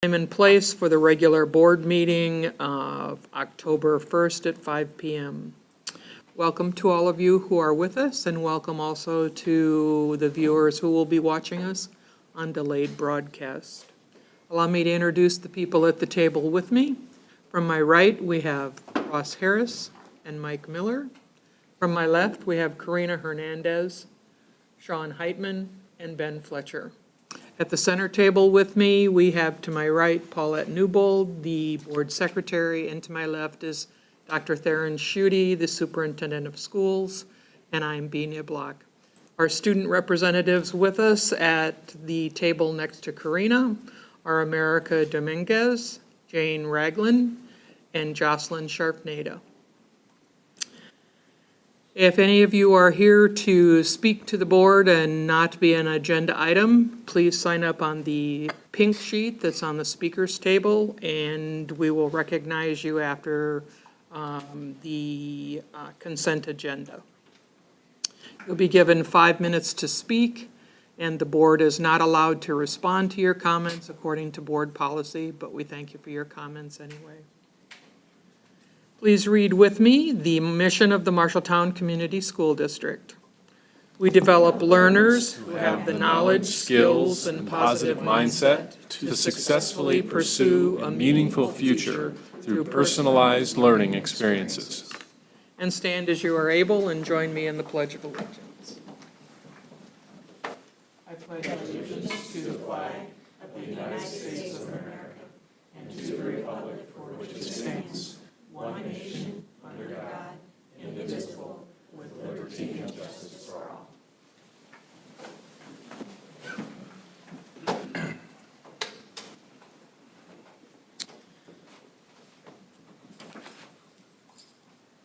Time and place for the regular board meeting of October 1st at 5 p.m. Welcome to all of you who are with us, and welcome also to the viewers who will be watching us on delayed broadcast. Allow me to introduce the people at the table with me. From my right, we have Ross Harris and Mike Miller. From my left, we have Karina Hernandez, Sean Heitman, and Ben Fletcher. At the center table with me, we have to my right Paulette Newbold, the board secretary, and to my left is Dr. Theron Schutte, the superintendent of schools, and I'm Benia Block. Our student representatives with us at the table next to Karina are America Dominguez, Jane Ragland, and Jocelyn Sharpnado. If any of you are here to speak to the board and not be an agenda item, please sign up on the pink sheet that's on the speaker's table, and we will recognize you after the consent agenda. You'll be given 5 minutes to speak, and the board is not allowed to respond to your comments according to board policy, but we thank you for your comments anyway. Please read with me the mission of the Marshalltown Community School District. We develop learners who have the knowledge, skills, and positive mindset to successfully pursue a meaningful future through personalized learning experiences. And stand as you are able and join me in the Pledge of Allegiance. I pledge allegiance to the flag of the United States of America and to the republic for which it stands, one nation, under God, indivisible, with liberty and justice for all.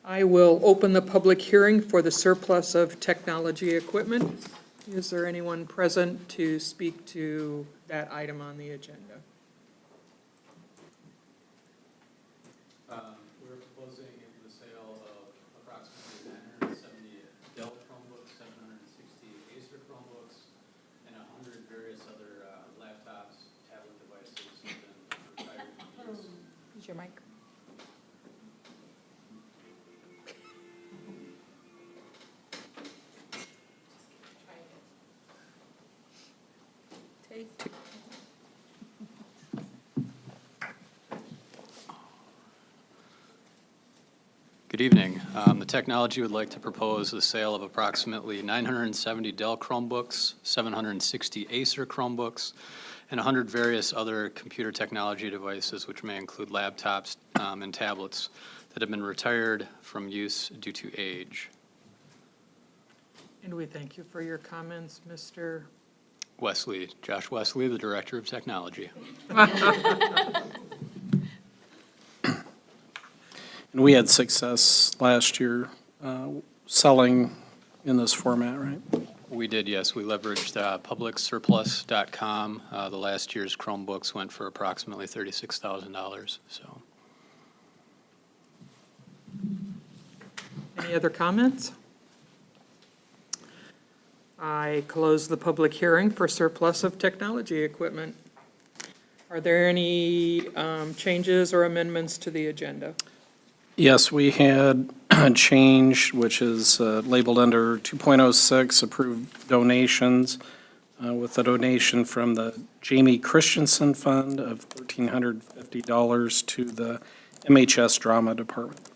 I will open the public hearing for the surplus of technology equipment. Is there anyone present to speak to that item on the agenda? We're proposing the sale of approximately 970 Dell Chromebooks, 760 Acer Chromebooks, and 100 various other laptops, tablet devices that have been retired from use. Use your mic. Take two. Good evening. The technology would like to propose the sale of approximately 970 Dell Chromebooks, 760 Acer Chromebooks, and 100 various other computer technology devices, which may include laptops and tablets that have been retired from use due to age. And we thank you for your comments, Mr. Wesley, Josh Wesley, the Director of Technology. And we had success last year selling in this format, right? We did, yes. We leveraged publicsurplus.com. The last year's Chromebooks went for approximately $36,000. So, Any other comments? I close the public hearing for surplus of technology equipment. Are there any changes or amendments to the agenda? Yes, we had a change, which is labeled under 2.06, approved donations, with a donation from the Jamie Christensen Fund of $1,350 to the MHS Drama Department.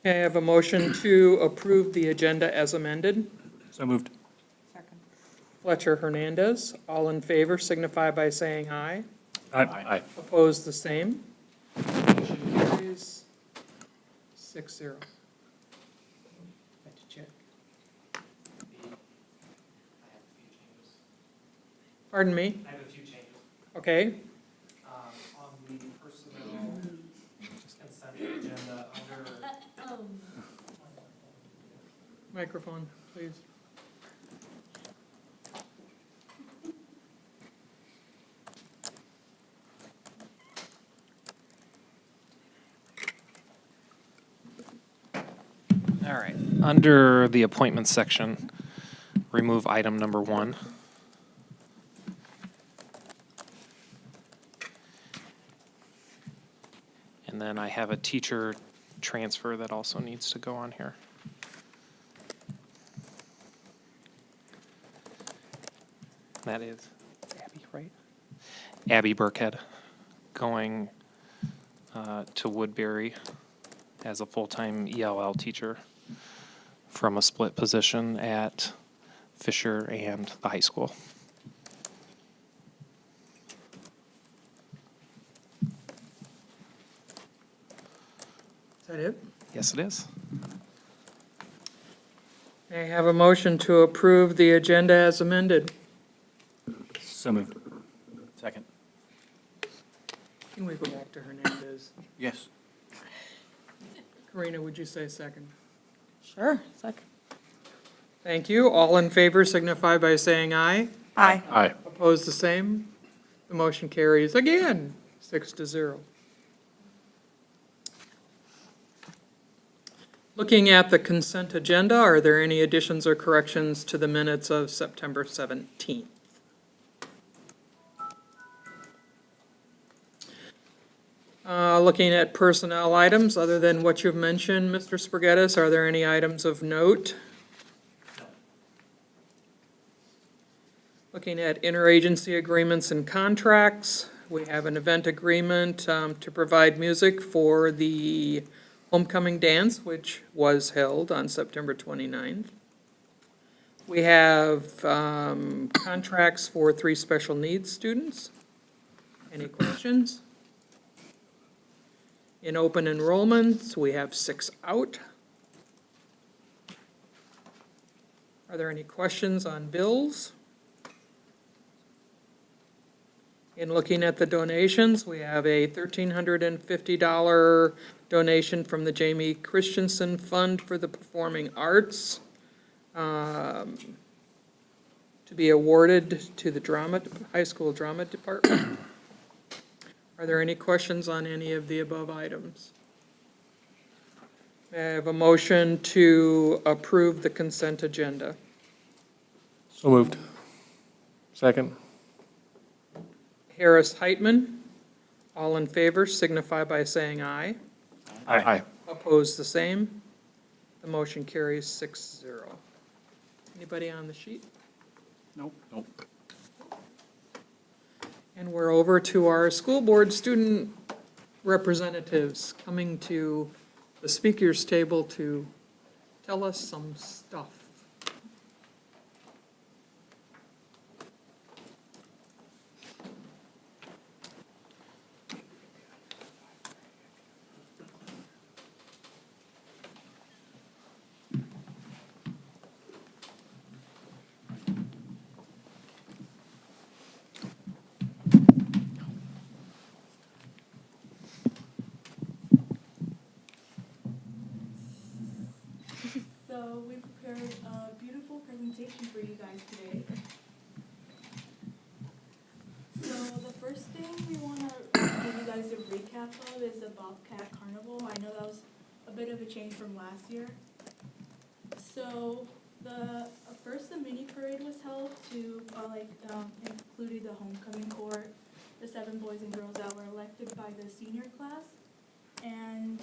I have a motion to approve the agenda as amended. So moved. Second. Fletcher Hernandez, all in favor signify by saying aye. Aye. Opposed, the same. Motion carries 6-0. Had to check. Pardon me? I have a few changes. Okay, On the personnel consent agenda, under, microphone, please. all right, under the appointments section, remove item number 1. And then I have a teacher transfer that also needs to go on here. That is Abby, right? Abby Burkhead going to Woodbury as a full-time ELL teacher from a split position at Fisher and the high school. Is that it? Yes, it is. May I have a motion to approve the agenda as amended? So moved. Second. Can we go back to Hernandez? Yes. Karina, would you say second? Sure, second. Thank you. All in favor signify by saying aye. Aye. Aye. Opposed, the same. The motion carries again, 6-0. Looking at the consent agenda, are there any additions or corrections to the minutes of September 17th? Looking at personnel items, other than what you've mentioned, Mr. Spaghettis, are there any items of note? Looking at interagency agreements and contracts, we have an event agreement to provide music for the homecoming dance, which was held on September 29th. We have contracts for 3 special needs students. Any questions? In open enrollments, we have 6 out. Are there any questions on bills? In looking at the donations, we have a $1,350 donation from the Jamie Christensen Fund for the Performing Arts to be awarded to the high school drama department. Are there any questions on any of the above items? May I have a motion to approve the consent agenda? So moved. Second. Harris Heitman, all in favor signify by saying aye. Aye. Opposed, the same. The motion carries 6-0. Anybody on the sheet? Nope. Nope. And we're over to our school board student representatives coming to the speakers table to tell us some stuff. So we prepared a beautiful presentation for you guys today. So the first thing we want to give you guys a recap of is the Bobcat Carnival. I know that was a bit of a change from last year. So first the mini parade was held to included the homecoming court, the 7 boys and girls that were elected by the senior class, and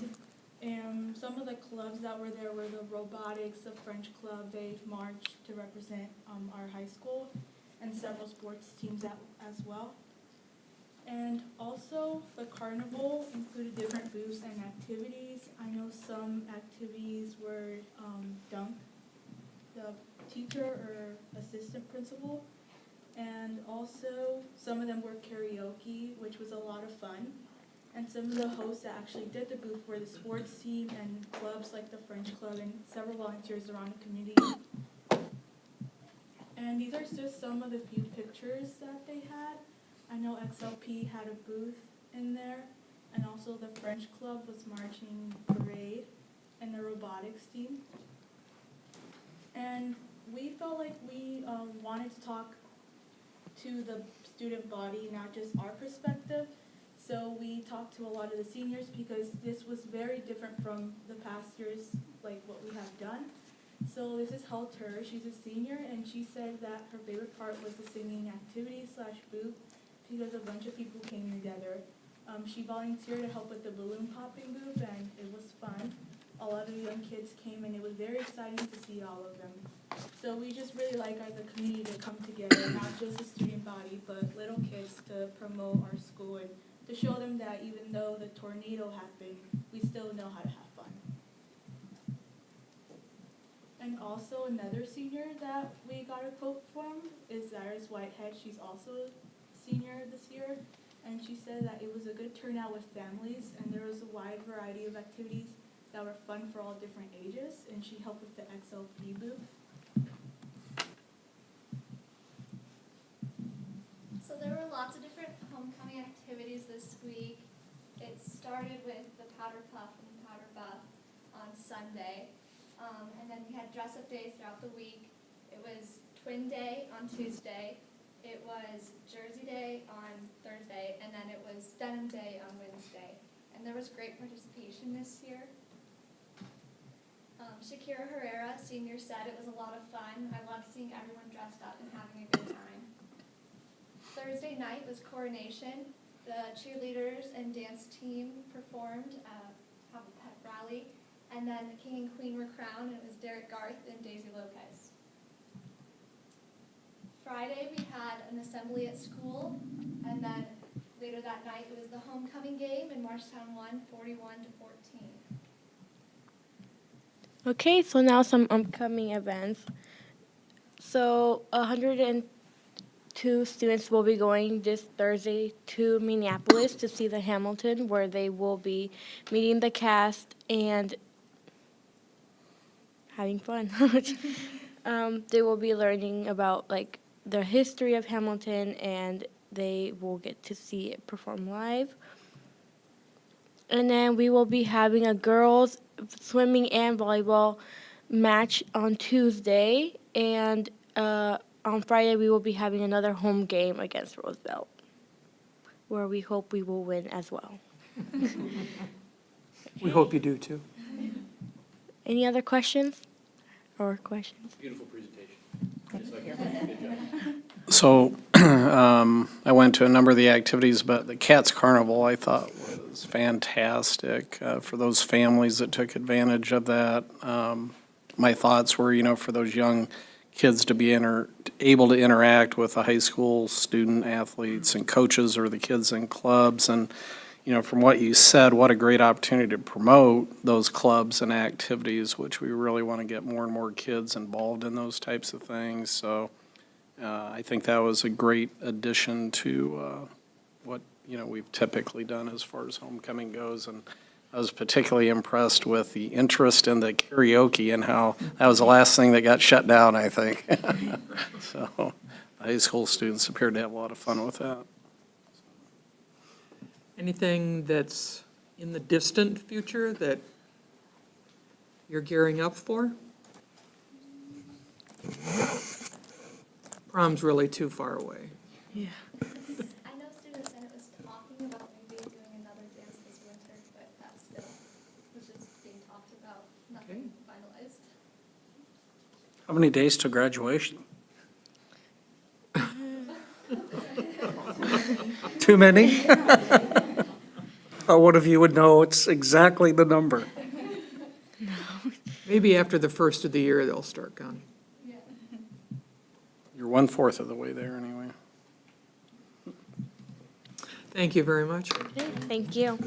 some of the clubs that were there were the robotics, the French club. They marched to represent our high school, and several sports teams as well. And also, the carnival included different booths and activities. I know some activities were dunk, the teacher or assistant principal, and also some of them were karaoke, which was a lot of fun. And some of the hosts that actually did the booth were the sports team and clubs like the French Club and several volunteers around the community. And these are just some of the few pictures that they had. I know XLP had a booth in there, and also the French Club was marching parade and the robotics team. And we felt like we wanted to talk to the student body, not just our perspective. So we talked to a lot of the seniors because this was very different from the past years, like what we have done. So this is Halter. She's a senior, and she said that her favorite part was the singing activity / booth because a bunch of people came together. She volunteered to help with the balloon popping booth, and it was fun. A lot of young kids came, and it was very exciting to see all of them. So we just really like as a community to come together, not just the student body, but little kids to promote our school and to show them that even though the tornado happened, we still know how to have fun. And also another senior that we got a quote from is Iris Whitehead. She's also a senior this year. And she said that it was a good turnout with families, and there was a wide variety of activities that were fun for all different ages, and she helped with the XLP booth. So there were lots of different homecoming activities this week. It started with the powder puff and powder buff on Sunday. And then we had dress-up days throughout the week. It was twin day on Tuesday. It was Jersey Day on Thursday, and then it was Denim Day on Wednesday. And there was great participation this year. Shakira Herrera, senior, said it was a lot of fun. I loved seeing everyone dressed up and having a good time. Thursday night was coronation. The cheerleaders and dance team performed, have a pep rally, and then the king and queen were crowned, and it was Derek Garth and Daisy Lopez. Friday, we had an assembly at school, and then later that night, it was the homecoming game, and Marshalltown won 41-14. Okay, so now some upcoming events. So 102 students will be going this Thursday to Minneapolis to see the Hamilton, where they will be meeting the cast and having fun. They will be learning about like the history of Hamilton, and they will get to see it perform live. And then we will be having a girls swimming and volleyball match on Tuesday, and on Friday we will be having another home game against Roosevelt, where we hope we will win as well. We hope you do too. Any other questions? Beautiful presentation. So I went to a number of the activities, but the Cats Carnival I thought was fantastic for those families that took advantage of that. My thoughts were, for those young kids to be able to interact with the high school student athletes and coaches or the kids in clubs. And, from what you said, what a great opportunity to promote those clubs and activities, which we really want to get more and more kids involved in those types of things. So I think that was a great addition to what, we've typically done as far as homecoming goes. And I was particularly impressed with the interest in the karaoke and how that was the last thing that got shut down, I think. So high school students appeared to have a lot of fun with that. Anything that's in the distant future that you're gearing up for? Prom's really too far away. Yeah. I know students said it was talking about maybe doing another dance this winter, but that still was just being talked about, nothing finalized. How many days to graduation? Too many? One of you would know it's exactly the number. Maybe after the first of the year, they'll start counting. Yeah. You're 1/4 of the way there anyway. Thank you very much. Thank you.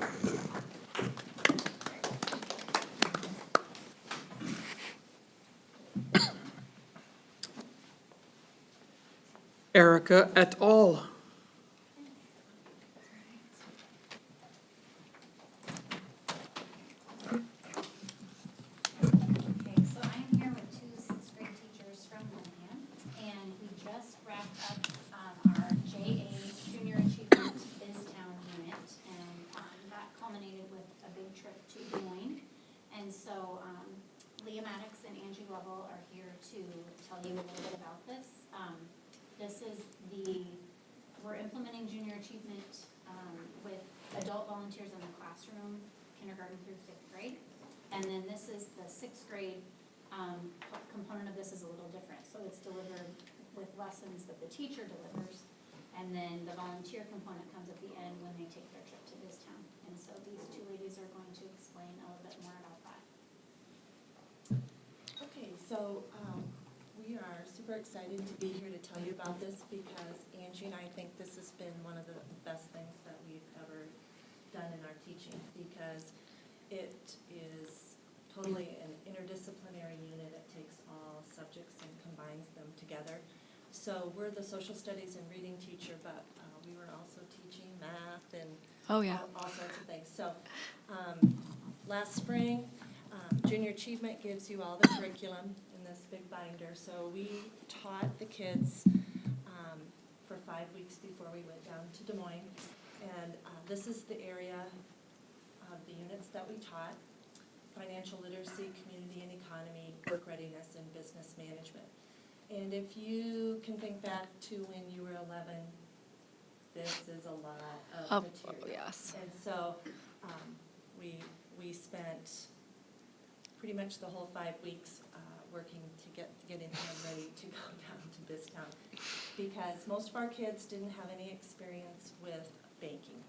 Erica et al. Okay, so I'm here with two sixth grade teachers from Lillian, and we just wrapped up our JA Junior Achievement Biztown unit, and that culminated with a big trip to Des Moines. And so Leah Maddox and Angie Lovell are here to tell you a little bit about this. This is we're implementing junior achievement with adult volunteers in the classroom, kindergarten through 5th grade. And then this is the 6th grade component of this is a little different. So it's delivered with lessons that the teacher delivers. And then the volunteer component comes at the end when they take their trip to Disney. So, we are super excited to be here to tell you about this because Angie and I think this has been one of the best things that we've ever done in our teaching because it is totally an interdisciplinary unit. It takes all subjects and combines them together. So we're the social studies and reading teacher, but we were also teaching math and Oh, yeah. all sorts of things. So last spring, Junior Achievement gives you all the curriculum in this big binder. So we taught the kids for 5 weeks before we went down to Des Moines. And this is the area of the units that we taught: financial literacy, community and economy, work readiness, and business management. And if you can think back to when you were 11, this is a lot of material. Yes. And so we spent pretty much the whole 5 weeks working to getting them ready to go down to Biztown because most of our kids didn't have any experience with banking.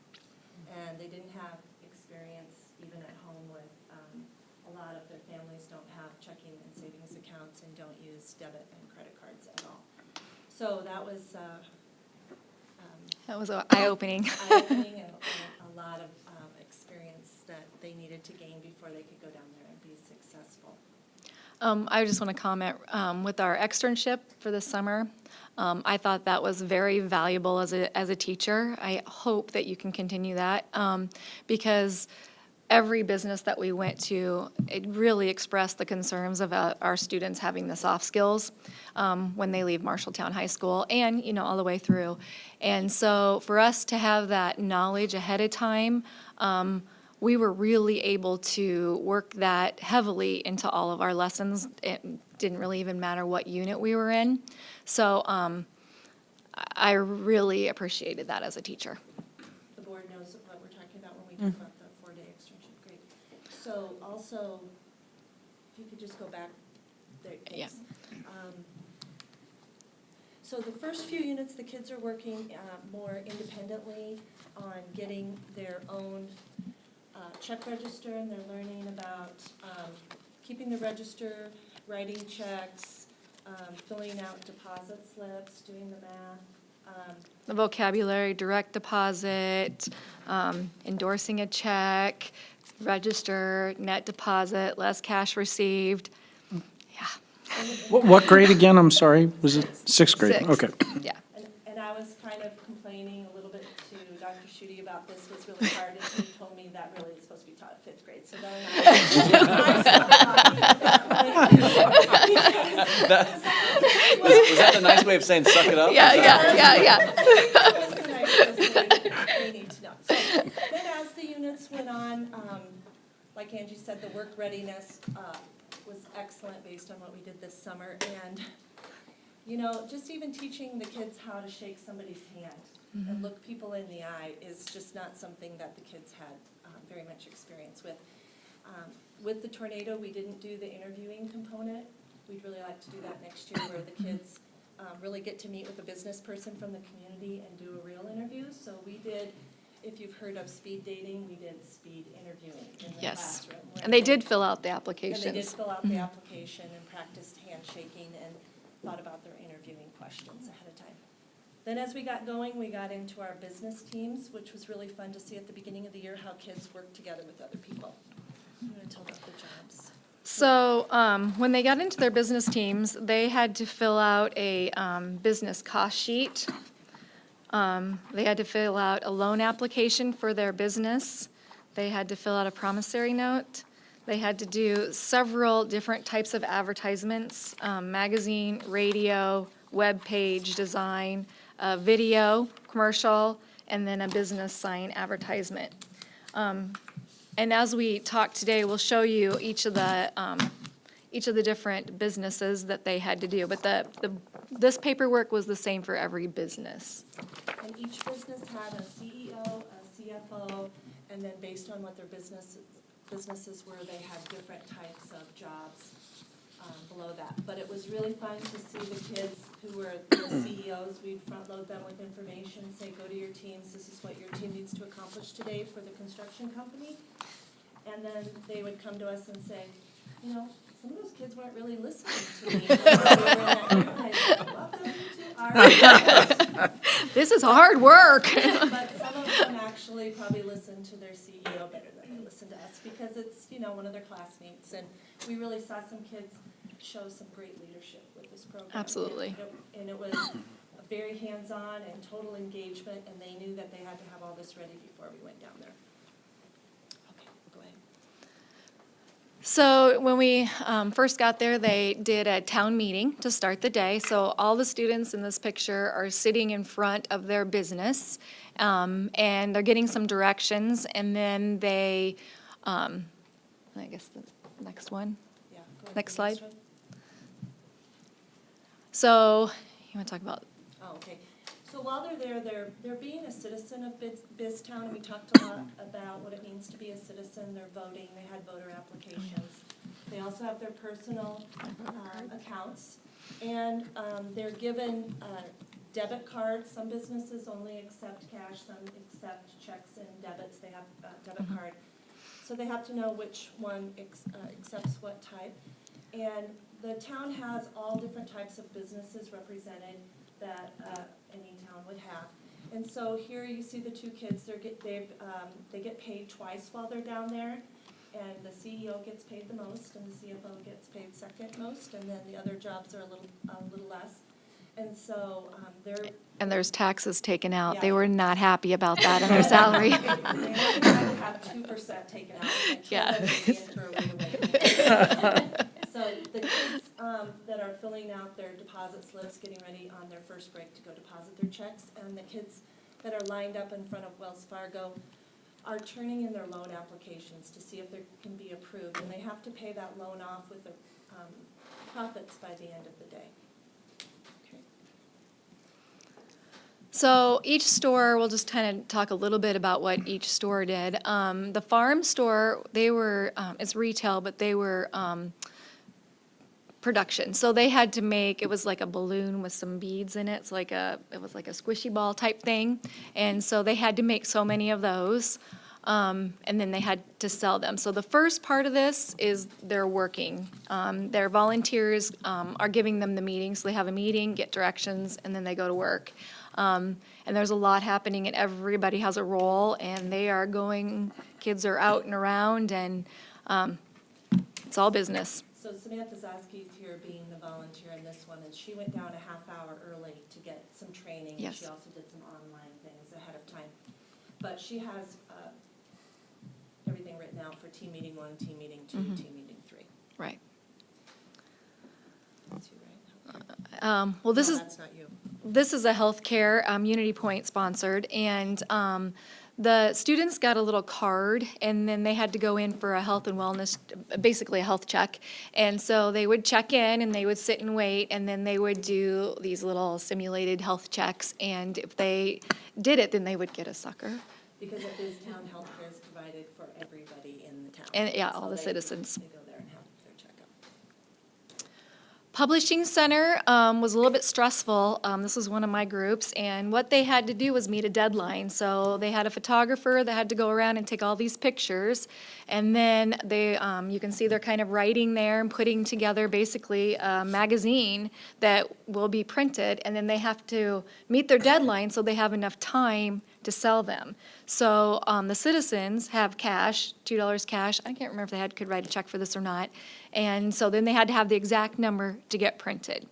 And they didn't have experience even at home with, a lot of their families don't have checking and savings accounts and don't use debit and credit cards at all. So that was Eye-opening. eye-opening and a lot of experience that they needed to gain before they could go down there and be successful. I just want to comment with our externship for the summer. I thought that was very valuable as a teacher. I hope that you can continue that because every business that we went to, it really expressed the concerns of our students having the soft skills when they leave Marshalltown High School and, all the way through. And so for us to have that knowledge ahead of time, we were really able to work that heavily into all of our lessons. It didn't really even matter what unit we were in. So I really appreciated that as a teacher. The board knows what we're talking about when we talk about the 4-day externship. Great. So also, if you could just go back there. Yeah. So the first few units, the kids are working more independently on getting their own check register, and they're learning about keeping the register, writing checks, filling out deposit slips, doing the math. The vocabulary, direct deposit, endorsing a check, register, net deposit, less cash received. Yeah. What grade again? I'm sorry. Was it sixth grade? Sixth. Okay. Yeah. And I was kind of complaining a little bit to Dr. Schutte about this was really hard, and he told me that really is supposed to be taught at 5th grade. So then Was that the nice way of saying suck it up? Yeah. That was the nicest thing we need to know. So then as the units went on, like Angie said, the work readiness was excellent based on what we did this summer. And, just even teaching the kids how to shake somebody's hand and look people in the eye is just not something that the kids had very much experience with. With the tornado, we didn't do the interviewing component. We'd really like to do that next year where the kids really get to meet with a business person from the community and do a real interview. So we did, if you've heard of speed dating, we did speed interviewing in the Yes. classroom. And they did fill out the And applications. they did fill out the application and practiced handshaking and thought about their interviewing questions ahead of time. Then as we got going, we got into our business teams, which was really fun to see at the beginning of the year how kids work together with other people. I'm going to tell about the jobs. So when they got into their business teams, they had to fill out a business cost sheet. They had to fill out a loan application for their business. They had to fill out a promissory note. They had to do several different types of advertisements, magazine, radio, web page design, video, commercial, and then a business sign advertisement. And as we talk today, we'll show you each of the different businesses that they had to do. But this paperwork was the same for every business. And each business had a CEO, a CFO, and then based on what their businesses were, they had different types of jobs below that. But it was really fun to see the kids who were the CEOs. We'd front load them with information, say, go to your teams, this is what your team needs to accomplish today for the construction company. And then they would come to us and say, some of those kids weren't really listening to me. I said, welcome to our. This is hard work. But some of them actually probably listen to their CEO better than they listen to us, because it's, one of their classmates, and we really saw some kids show some great leadership with this program. Absolutely. And it was a very hands-on and total engagement, and they knew that they had to have all this ready before we went down there. Okay, go ahead. So when we first got there, they did a town meeting to start the day. So all the students in this picture are sitting in front of their business, and they're getting some directions, and then they, I guess the next one. Yeah, go ahead. Next The slide. one. So you want to talk about, Oh, okay. So while they're there, they're being a citizen of Biztown, and we talked a lot about what it means to be a citizen. They're voting, they had voter applications. They also have their personal accounts, and they're given debit cards. Some businesses only accept cash, some accept checks and debits. They have a debit card. So they have to know which one accepts what type. And the town has all different types of businesses represented that any town would have. And so here you see the two kids, they get paid twice while they're down there. And the CEO gets paid the most, and the CFO gets paid second most, and then the other jobs are a little less. And so and there's taxes taken out. Yeah. They were not happy about that in their salary. They had to have 2% taken out. I told Yeah. them to enter a way. So the kids that are filling out their deposit slips, getting ready on their first break to go deposit their checks, and the kids that are lined up in front of Wells Fargo are turning in their loan applications to see if they can be approved, and they have to pay that loan off with the profits by the end of the day. Okay. So each store, we'll just kind of talk a little bit about what each store did. The farm store, they were, it's retail, but they were production. So they had to make, it was like a balloon with some beads in it. It was like a squishy ball type thing. And so they had to make so many of those. And then they had to sell them. So the first part of this is they're working. Their volunteers are giving them the meeting. So they have a meeting, get directions, and then they go to work. And there's a lot happening, and everybody has a role, and they are going, kids are out and around, and it's all business. So Samantha Zosky's here being the volunteer in this one, and she went down a half hour early to get some training. Yes. She also did some online things ahead of time. But she has everything written out for team meeting 1, team meeting 2, team meeting 3. Right. That's you, right? Well, this No, is. that's not you. This is a healthcare Unity Point sponsored, and the students got a little card, and then they had to go in for a health and wellness, basically a health check. And so they would check in, and they would sit and wait, and then they would do these little simulated health checks. And if they did it, then they would get a sucker. Because at this town, healthcare is provided for everybody in the town. And, yeah, So all the they- citizens. They go there and have their checkup. Publishing Center was a little bit stressful. This was one of my groups, and what they had to do was meet a deadline. So they had a photographer that had to go around and take all these pictures, and then they, you can see they're kind of writing there and putting together basically a magazine that will be printed, and then they have to meet their deadline so they have enough time to sell them. So the citizens have cash, $2 cash. I can't remember if could write a check for this or not. And so then they had to have the exact number to get printed.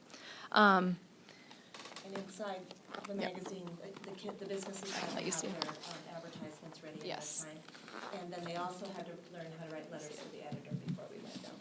And inside the magazine, the businesses had to Let you have see. their advertisements ready ahead Yes. of time. And then they also had to learn how to write letters to the editor before we went down.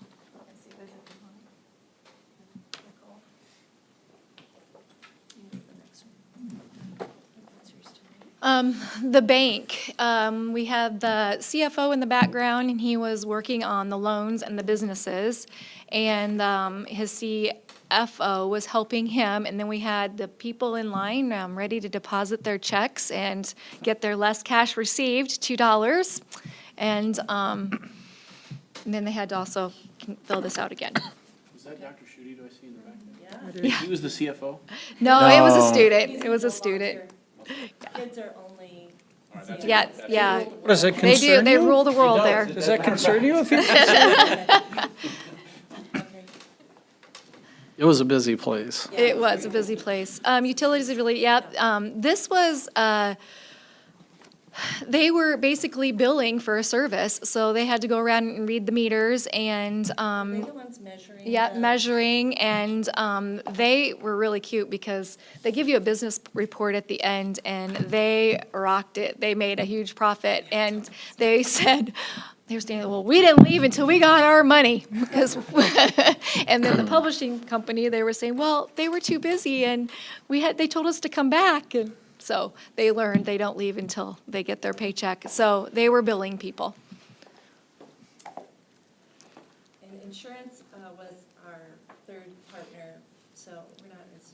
The bank, we had the CFO in the background, and he was working on the loans and the businesses. And his CFO was helping him, and then we had the people in line ready to deposit their checks and get their less cash received, $2. And then they had to also fill this out again. Is that Dr. Schutte, do I see in the back Yeah. there? He was the CFO? No, it was a No. student. He's It was a no student. volunteer. Kids are only. All right, that's Yeah, good. yeah. Does it They do, concern they you? rule the world there. Does that concern you if you? Okay, It was a busy place. It was a busy place. Utilities is really, this was, they were basically billing for a service, so they had to go around and read the meters and, They're the ones measuring. yeah, the- measuring, and they were really cute because they give you a business report at the end, and they rocked it. They made a huge profit, and they said, they were saying, well, we didn't leave until we got our money. Because, and then the publishing company, they were saying, well, they were too busy, and they told us to come back. And so they learned they don't leave until they get their paycheck. So they were billing people. And insurance was our third partner, so we're not as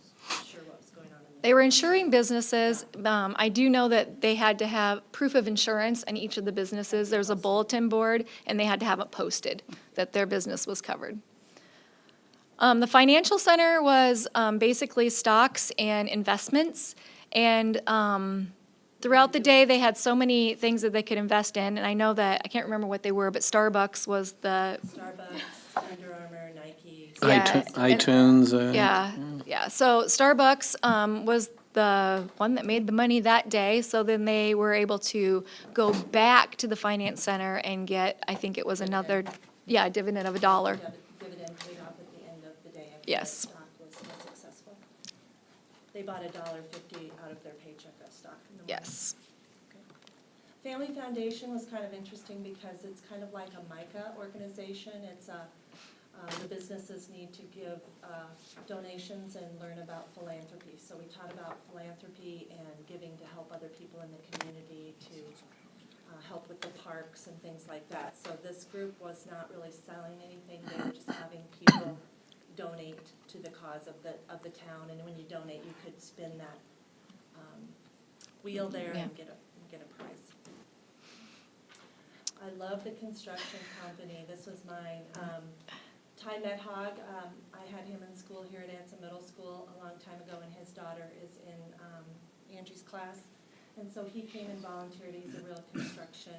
sure what was going on in there. They were insuring businesses. I do know that they had to have proof of insurance in each of the businesses. There's a bulletin board, and they had to have it posted that their business was covered. The financial center was basically stocks and investments. And throughout the day, they had so many things that they could invest in. And I know that, I can't remember what they were, but Starbucks was the, Starbucks, Under Armour, Nike. Yeah. iTunes. yeah. So Starbucks was the one that made the money that day. So then they were able to go back to the finance center and get, I think it was another, a dividend of $1. Dividend paid off at the end of the day. After Yes. the stock was successful. They bought $1.50 out of their paycheck of stock in the morning. Yes. Family Foundation was kind of interesting because it's kind of like a MICA organization. It's the businesses need to give donations and learn about philanthropy. So we taught about philanthropy and giving to help other people in the community, to help with the parks and things like that. So this group was not really selling anything. They were just having people donate to the cause of the town. And when you donate, you could spin that wheel there and get a prize. I love the construction company. This was mine. Ty Methog, I had him in school here at Anson Middle School a long time ago, and his daughter is in Angie's class. And so he came and volunteered. He's a real construction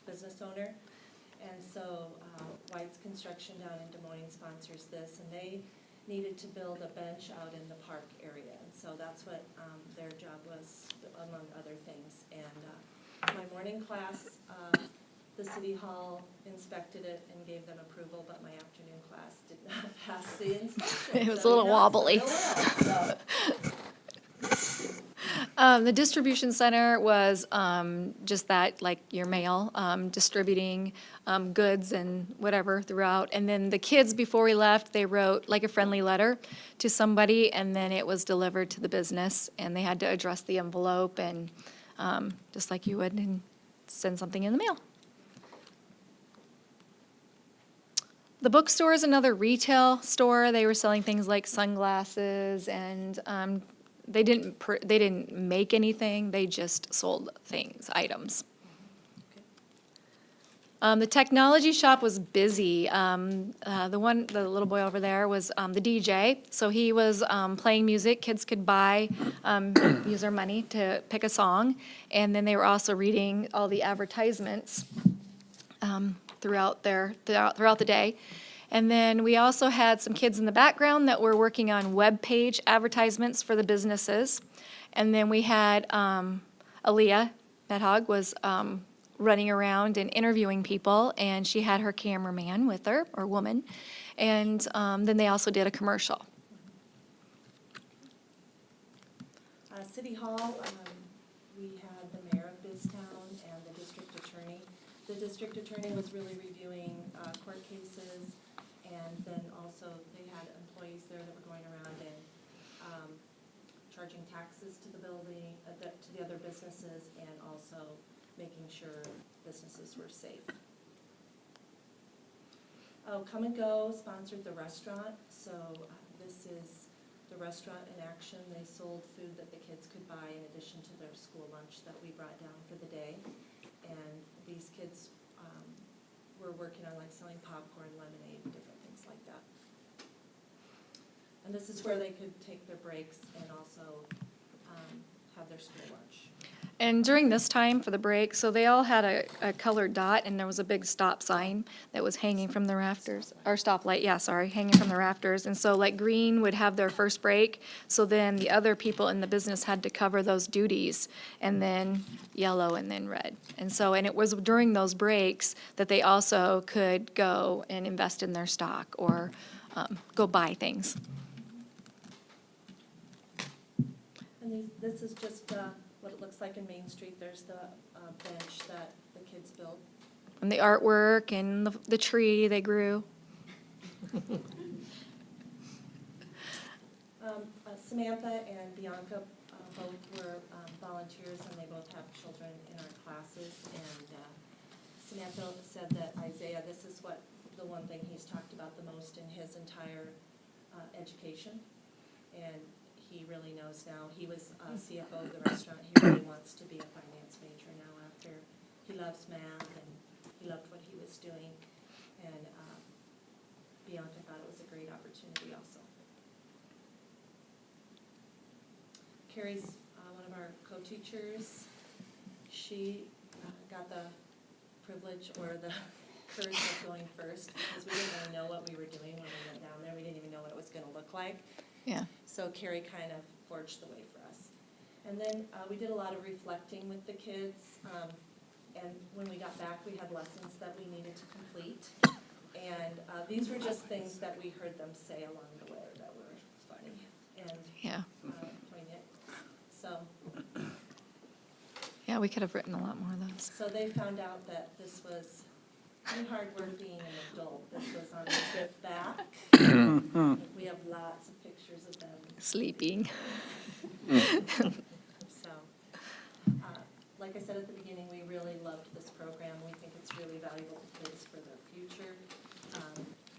business owner. And so White's Construction down in Des Moines sponsors this, and they needed to build a bench out in the park area. And so that's what their job was, among other things. And my morning class, the city hall inspected it and gave them approval, but my afternoon class did not pass the inspection. It was a So, little you know, wobbly. so. The distribution center was just that, like your mail, distributing goods and whatever throughout. And then the kids, before we left, they wrote like a friendly letter to somebody, and then it was delivered to the business, and they had to address the envelope and just like you would, and send something in the mail. The bookstore is another retail store. They were selling things like sunglasses, and they didn't make anything. They just sold things, items. The technology shop was busy. The little boy over there was the DJ. So he was playing music. Kids could buy, use their money to pick a song. And then they were also reading all the advertisements throughout the day. And then we also had some kids in the background that were working on web page advertisements for the businesses. And then we had Aaliyah Methog was running around and interviewing people, and she had her cameraman with her, or woman. And then they also did a commercial. City Hall, we had the mayor of Biztown and the district attorney. The district attorney was really reviewing court cases, and then also they had employees there that were going around and charging taxes to the building, to the other businesses, and also making sure businesses were safe. Oh, Come and Go sponsored the restaurant, so this is the restaurant in action. They sold food that the kids could buy in addition to their school lunch that we brought down for the day. And these kids were working on like selling popcorn, lemonade, and different things like that. And this is where they could take their breaks and also have their school lunch. And during this time for the break, so they all had a colored dot, and there was a big stop sign that was hanging from the rafters, or stoplight, yeah, sorry, hanging from the rafters. And so like green would have their first break, so then the other people in the business had to cover those duties, and then yellow and then red. And so, and it was during those breaks that they also could go and invest in their stock or go buy things. And this is just what it looks like in Main Street. There's the bench that the kids built. And the artwork and the tree they grew. Samantha and Bianca both were volunteers, and they both have children in our classes. And Samantha said that Isaiah, this is the one thing he's talked about the most in his entire education. And he really knows now. He was CFO of the restaurant. He really wants to be a finance major now after he loves math and he loved what he was doing. And Bianca thought it was a great opportunity also. Carrie's one of our co-teachers. She got the privilege or the courage of going first because we didn't really know what we were doing when we went down there. We didn't even know what it was going to look like. Yeah. So Carrie kind of forged the way for us. And then we did a lot of reflecting with the kids. And when we got back, we had lessons that we needed to complete. And these were just things that we heard them say along the way that were funny and Yeah. poignant. So, Yeah, we could have written a lot more of those. so they found out that this was pretty hard work being an adult. This was on the trip back. We have lots of pictures of them. Sleeping. So, like I said at the beginning, we really loved this program. We think it's really valuable to kids for their future,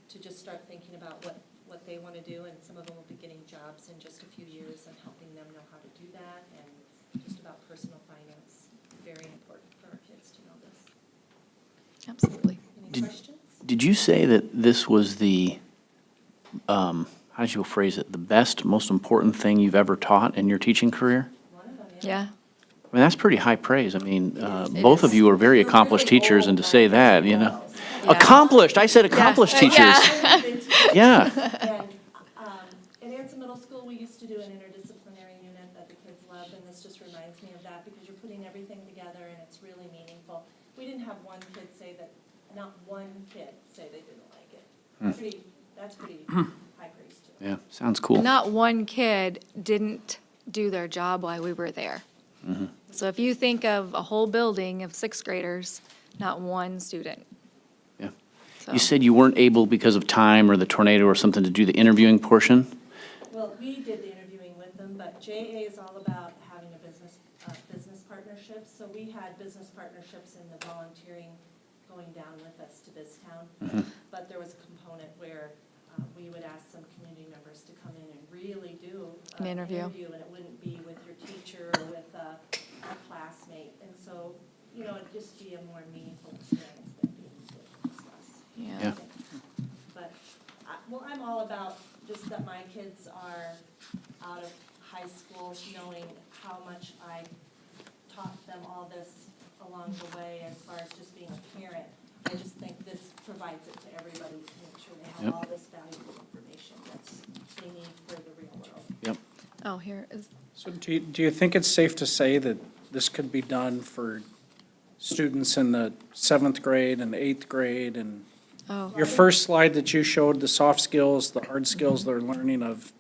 to just start thinking about what they want to do, and some of them will be getting jobs in just a few years and helping them know how to do that, and just about personal finance. Very important for our kids to know this. Absolutely. Any questions? Did you say that this was the, how did you phrase it, the best, most important thing you've ever taught in your teaching career? One of them, Yeah. I mean, that's pretty high praise. I mean, It both is. of you are very We're accomplished really teachers, and to say that, you know. Yeah. Accomplished, I said accomplished teachers. Yeah. Yeah. And in Anson Middle School, we used to do an interdisciplinary unit that the kids loved, and this just reminds me of that because you're putting everything together and it's really meaningful. We didn't have one kid say that, not one kid say they didn't like it. That's pretty high praise too. Yeah, sounds cool. Not one kid didn't do their job while we were there. So if you think of a whole building of sixth graders, not one student. Yeah. So- You said you weren't able, because of time or the tornado or something, to do the interviewing portion? Well, we did the interviewing with them, but JA is all about having a business partnership. So we had business partnerships in the volunteering going down with us to BizTown. But there was a component where we would ask some community members to come in and really do An interview. And it wouldn't be with your teacher or with a classmate. And so, it'd just be a more meaningful experience than being with us. Yeah. But, I'm all about just that my kids are out of high school knowing how much I taught them all this along the way as far as just being a parent. I just think this provides it to everybody to make sure they have all this valuable information that they need for the real world. Yep. Oh, here is, So do you think it's safe to say that this could be done for students in the 7th grade and 8th grade? And oh, your first slide that you showed, the soft skills, the hard skills they're learning of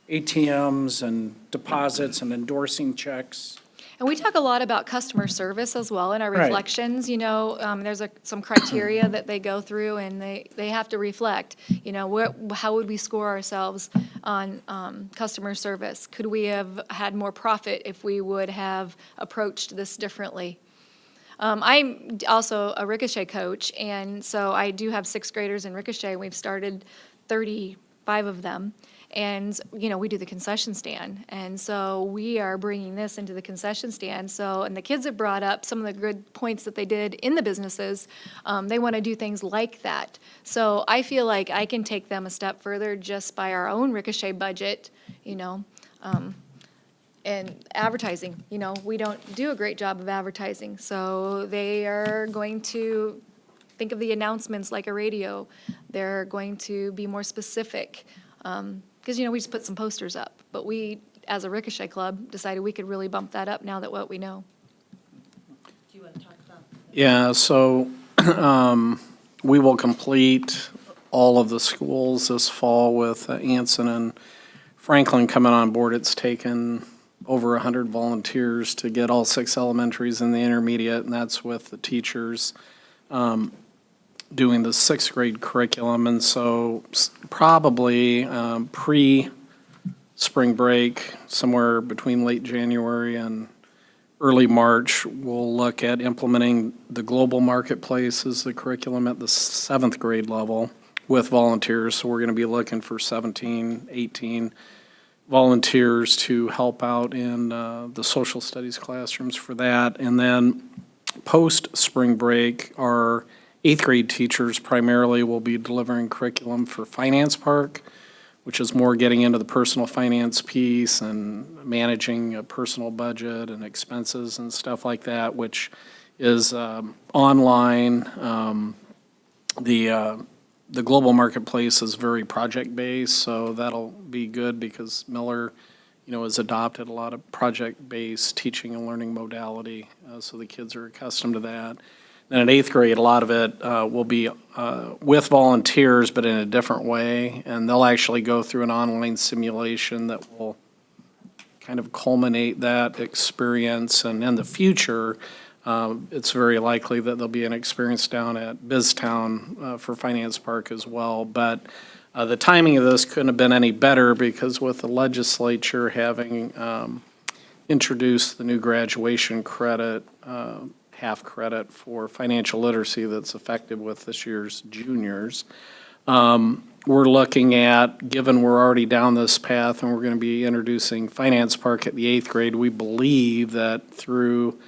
ATMs and deposits and endorsing checks. and we talk a lot about customer service as well in our Right. reflections, there's some criteria that they go through and they have to reflect, how would we score ourselves on customer service? Could we have had more profit if we would have approached this differently? I'm also a Ricochet coach, and so I do have sixth graders in Ricochet. We've started 35 of them. And, we do the concession stand. And so we are bringing this into the concession stand. So, and the kids have brought up some of the good points that they did in the businesses. They want to do things like that. So I feel like I can take them a step further just by our own Ricochet budget, and advertising, we don't do a great job of advertising. So they are going to think of the announcements like a radio. They're going to be more specific. Because, we just put some posters up. But we, as a Ricochet Club, decided we could really bump that up now that what we know. Do you want to talk about? Yeah, so we will complete all of the schools this fall with Anson and Franklin coming on board. It's taken over 100 volunteers to get all 6 elementaries in the intermediate, and that's with the teachers doing the 6th grade curriculum. And so probably pre-spring break, somewhere between late January and early March, we'll look at implementing the global marketplace as the curriculum at the 7th grade level with volunteers. So we're going to be looking for 17, 18 volunteers to help out in the social studies classrooms for that. And then post-spring break, our 8th grade teachers primarily will be delivering curriculum for Finance Park, which is more getting into the personal finance piece and managing a personal budget and expenses and stuff like that, which is online. The global marketplace is very project-based, so that'll be good because Miller, has adopted a lot of project-based teaching and learning modality, so the kids are accustomed to that. Then at 8th grade, a lot of it will be with volunteers, but in a different way, and they'll actually go through an online simulation that will kind of culminate that experience. And in the future, it's very likely that there'll be an experience down at BizTown for Finance Park as well. But the timing of this couldn't have been any better because with the legislature having introduced the new graduation credit, half credit for financial literacy that's effective with this year's juniors. We're looking at, given we're already down this path and we're going to be introducing Finance Park at the 8th grade, we believe that through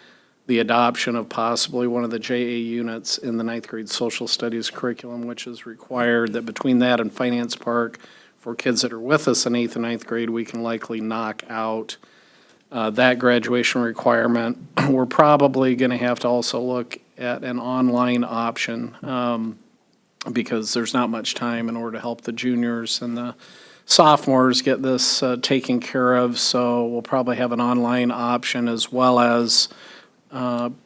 the adoption of possibly one of the JA units in the 9th grade social studies curriculum, which is required, that between that and Finance Park, for kids that are with us in 8th and 9th grade, we can likely knock out that graduation requirement. We're probably going to have to also look at an online option because there's not much time in order to help the juniors and the sophomores get this taken care of. So we'll probably have an online option as well as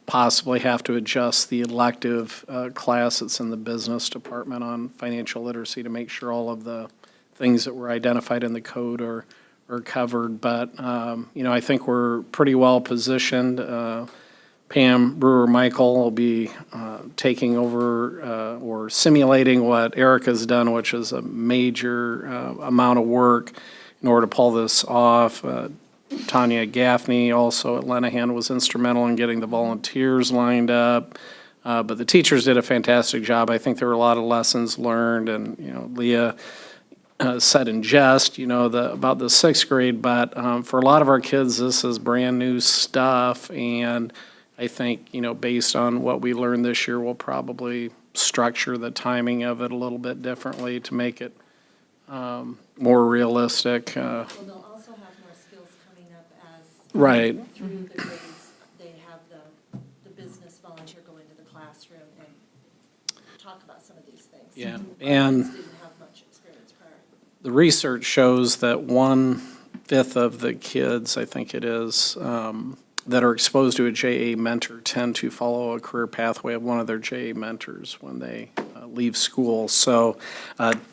possibly have to adjust the elective class that's in the business department on financial literacy to make sure all of the things that were identified in the code are covered. But, I think we're pretty well positioned. Pam Brewer-Michael will be taking over or simulating what Erica's done, which is a major amount of work in order to pull this off. Tanya Gaffney also at Lenahan was instrumental in getting the volunteers lined up. But the teachers did a fantastic job. I think there were a lot of lessons learned, and, Leah said in jest, about the 6th grade, but for a lot of our kids, this is brand new stuff, and I think, based on what we learned this year, we'll probably structure the timing of it a little bit differently to make it more realistic. Well, they'll also have more skills coming up as. Right. Through the grades, they have the business volunteer go into the classroom and talk about some of these things. Yeah, Our and kids didn't have much experience prior. the research shows that 1/5 of the kids, I think it is, that are exposed to a JA mentor tend to follow a career pathway of one of their JA mentors when they leave school. So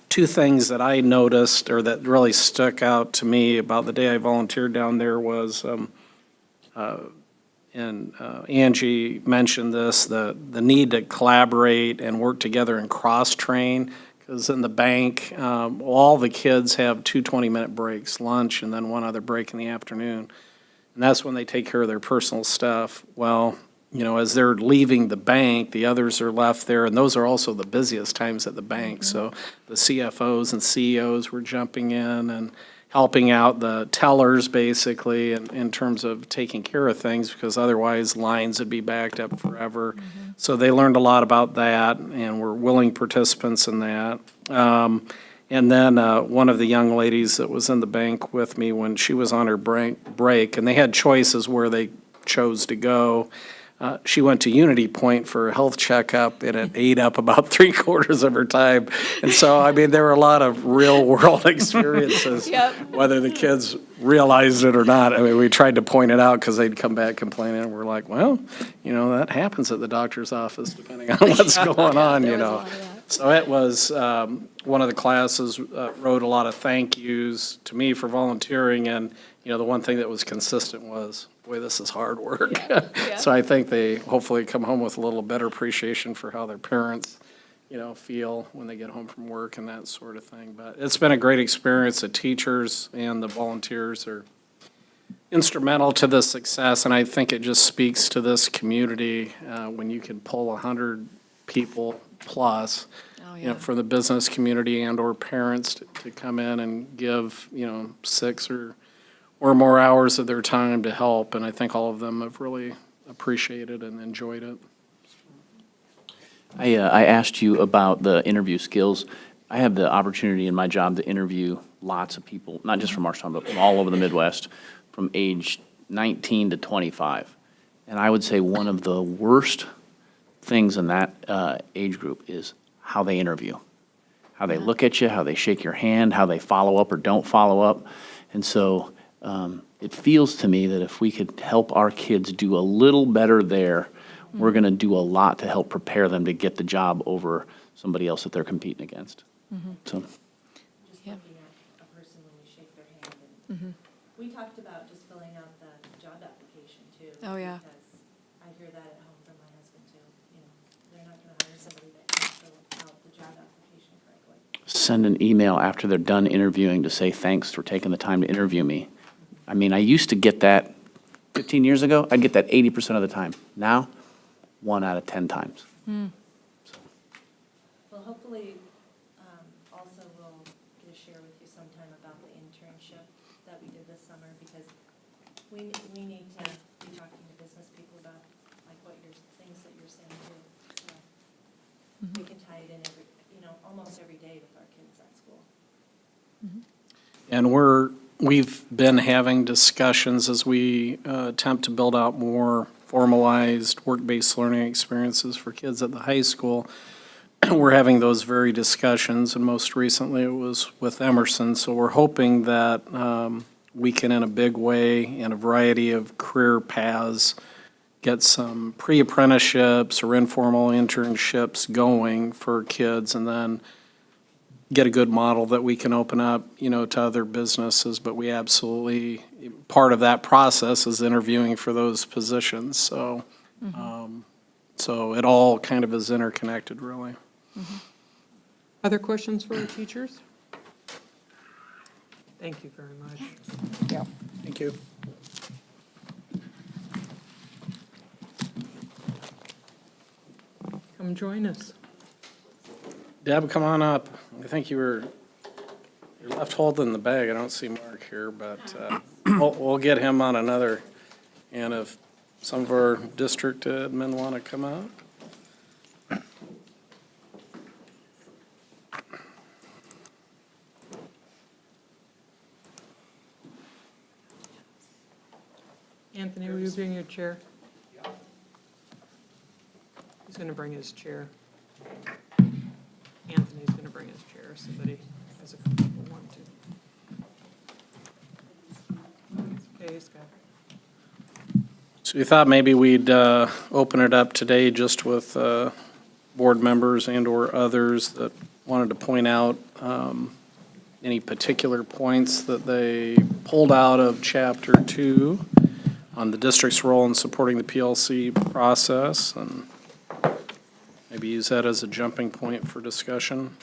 2 things that I noticed or that really stuck out to me about the day I volunteered down there was, and Angie mentioned this, the need to collaborate and work together and cross-train. Because in the bank, all the kids have 2 20-minute breaks, lunch and then one other break in the afternoon. And that's when they take care of their personal stuff. Well, as they're leaving the bank, the others are left there, and those are also the busiest times at the bank. So the CFOs and CEOs were jumping in and helping out the tellers, basically, in terms of taking care of things, because otherwise lines would be backed up forever. So they learned a lot about that, and were willing participants in that. And then one of the young ladies that was in the bank with me when she was on her break, and they had choices where they chose to go. She went to Unity Point for a health checkup, and it ate up about 3/4 of her time. And so, I mean, there were a lot of real-world experiences, whether the kids realized it or not. I mean, we tried to point it out because they'd come back complaining, and we're like, well, you know, that happens at the doctor's office depending on what's going on, you know. So it was, one of the classes wrote a lot of thank yous to me for volunteering, and, you know, the one thing that was consistent was, boy, this is hard work. So I think they hopefully come home with a little better appreciation for how their parents, you know, feel when they get home from work and that sort of thing. But it's been a great experience. The teachers and the volunteers are instrumental to the success, and I think it just speaks to this community when you can pull 100 people plus, you know, for the business community and/or parents to come in and give, you know, 6 or more hours of their time to help, and I think all of them have really appreciated and enjoyed it. I asked you about the interview skills. I have the opportunity in my job to interview lots of people, not just from Marshalltown, but from all over the Midwest, from age 19 to 25. And I would say one of the worst things in that age group is how they interview, how they look at you, how they shake your hand, how they follow up or don't follow up. And so it feels to me that if we could help our kids do a little better there, we're going to do a lot to help prepare them to get the job over somebody else that they're competing against. So. Just looking at a person when you shake their hand. And we talked about just filling out the job application too. Oh, yeah. Because I hear that at home from my husband too. You know, they're not going to hire somebody that can't fill out the job application correctly. Send an email after they're done interviewing to say thanks for taking the time to interview me. I mean, I used to get that 15 years ago. I'd get that 80% of the time. Now, 1 out of 10 times. Well, hopefully, also we'll get to share with you sometime about the internship that we did this summer, because we need to be talking to business people about like what your, things that you're saying too. So we can tie it in every, you know, almost every day with our kids at school. And we've been having discussions as we attempt to build out more formalized work-based learning experiences for kids at the high school. We're having those very discussions, and most recently it was with Emerson. So we're hoping that we can, in a big way, in a variety of career paths, get some pre-apprenticeships or informal internships going for kids, and then get a good model that we can open up, you know, to other businesses. But we absolutely, part of that process is interviewing for those positions. So, so it all kind of is interconnected, really. Other questions for our teachers? Thank you very much. Yeah. Thank you. Come join us. Deb, come on up. I think you're left holding the bag. I don't see Mark here, but we'll get him on another. And if some of our district admin want to come out. Anthony, will you bring your chair? He's going to bring his chair. Anthony's going to bring his chair so that he has a comfortable one too. Okay, Scott. So we thought maybe we'd open it up today just with board members and/or others that wanted to point out any particular points that they pulled out of Chapter 2 on the district's role in supporting the PLC process, and maybe use that as a jumping point for discussion.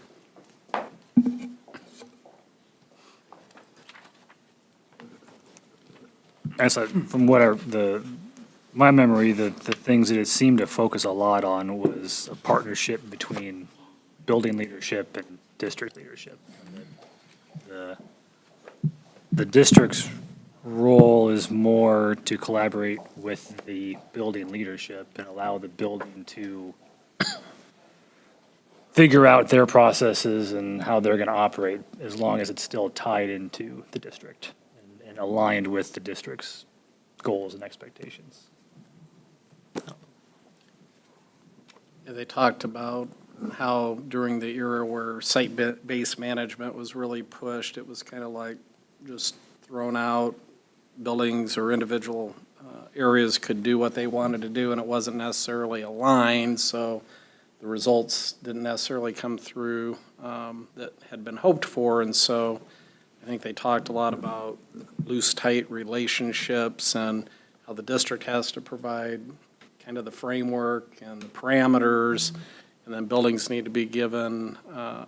From what my memory, the things that it seemed to focus a lot on was a partnership between building leadership and district leadership. The district's role is more to collaborate with the building leadership and allow the building to figure out their processes and how they're going to operate, as long as it's still tied into the district and aligned with the district's goals and expectations. Yeah, they talked about how during the era where site-based management was really pushed, it was kind of like just thrown out. Buildings or individual areas could do what they wanted to do, and it wasn't necessarily aligned, so the results didn't necessarily come through that had been hoped for. And so I think they talked a lot about loose, tight relationships and how the district has to provide kind of the framework and the parameters, and then buildings need to be given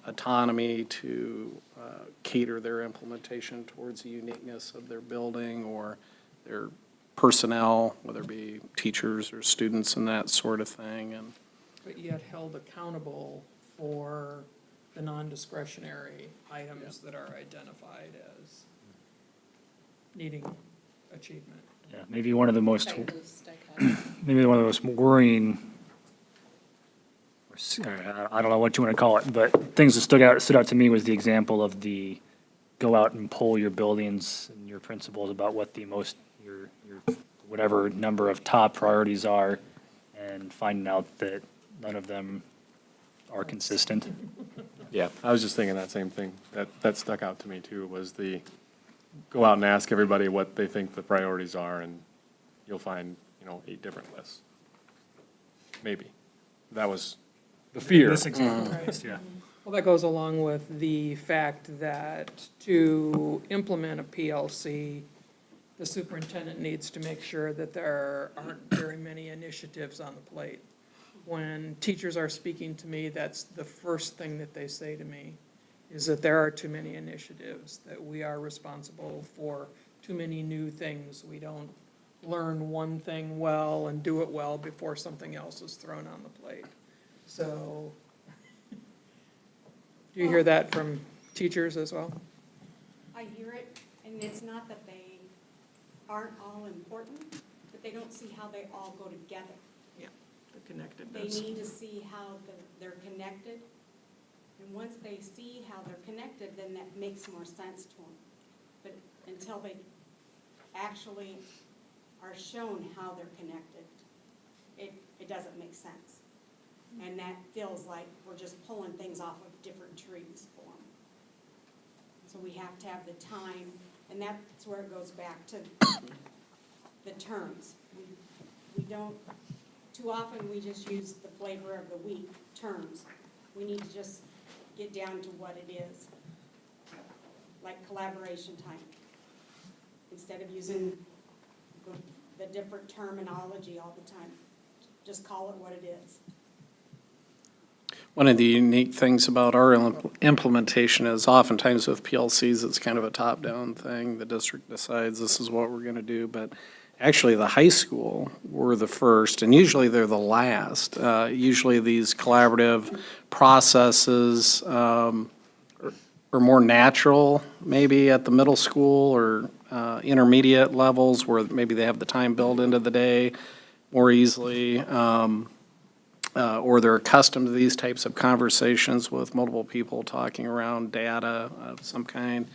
autonomy to cater their implementation towards the uniqueness of their building or their personnel, whether it be teachers or students and that sort of thing. And But yet held accountable for the non-discretionary items that are identified as needing achievement. Yeah, maybe one of the most worrying, I don't know what you want to call it, but things that stood out to me was the example of the go out and poll your buildings and your principals about what the most, your whatever number of top priorities are, and finding out that none of them are consistent. Yeah, I was just thinking that same thing. That stuck out to me too, was the go out and ask everybody what they think the priorities are, and you'll find, 8 different lists. Maybe. That was the fear. This example, yeah. Well, that goes along with the fact that to implement a PLC, the superintendent needs to make sure that there aren't very many initiatives on the plate. When teachers are speaking to me, that's the first thing that they say to me, is that there are too many initiatives, that we are responsible for too many new things. We don't learn one thing well and do it well before something else is thrown on the plate. So, do you hear that from teachers as well? I hear it, and it's not that they aren't all important, but they don't see how they all go together. Yeah, the connectedness. They need to see how they're connected, and once they see how they're connected, then that makes more sense to them. But until they actually are shown how they're connected, it doesn't make sense. And that feels like we're just pulling things off of different trees for them. So we have to have the time, and that's where it goes back to the terms. We don't, too often we just use the flavor of the week terms. We need to just get down to what it is, like collaboration time. Instead of using the different terminology all the time, just call it what it is. one of the unique things about our implementation is oftentimes with PLCs, it's kind of a top-down thing. The district decides this is what we're going to do, but actually the high school were the first, and usually they're the last. Usually these collaborative processes are more natural, maybe at the middle school or intermediate levels where maybe they have the time built into the day more easily. Or they're accustomed to these types of conversations with multiple people talking around data of some kind.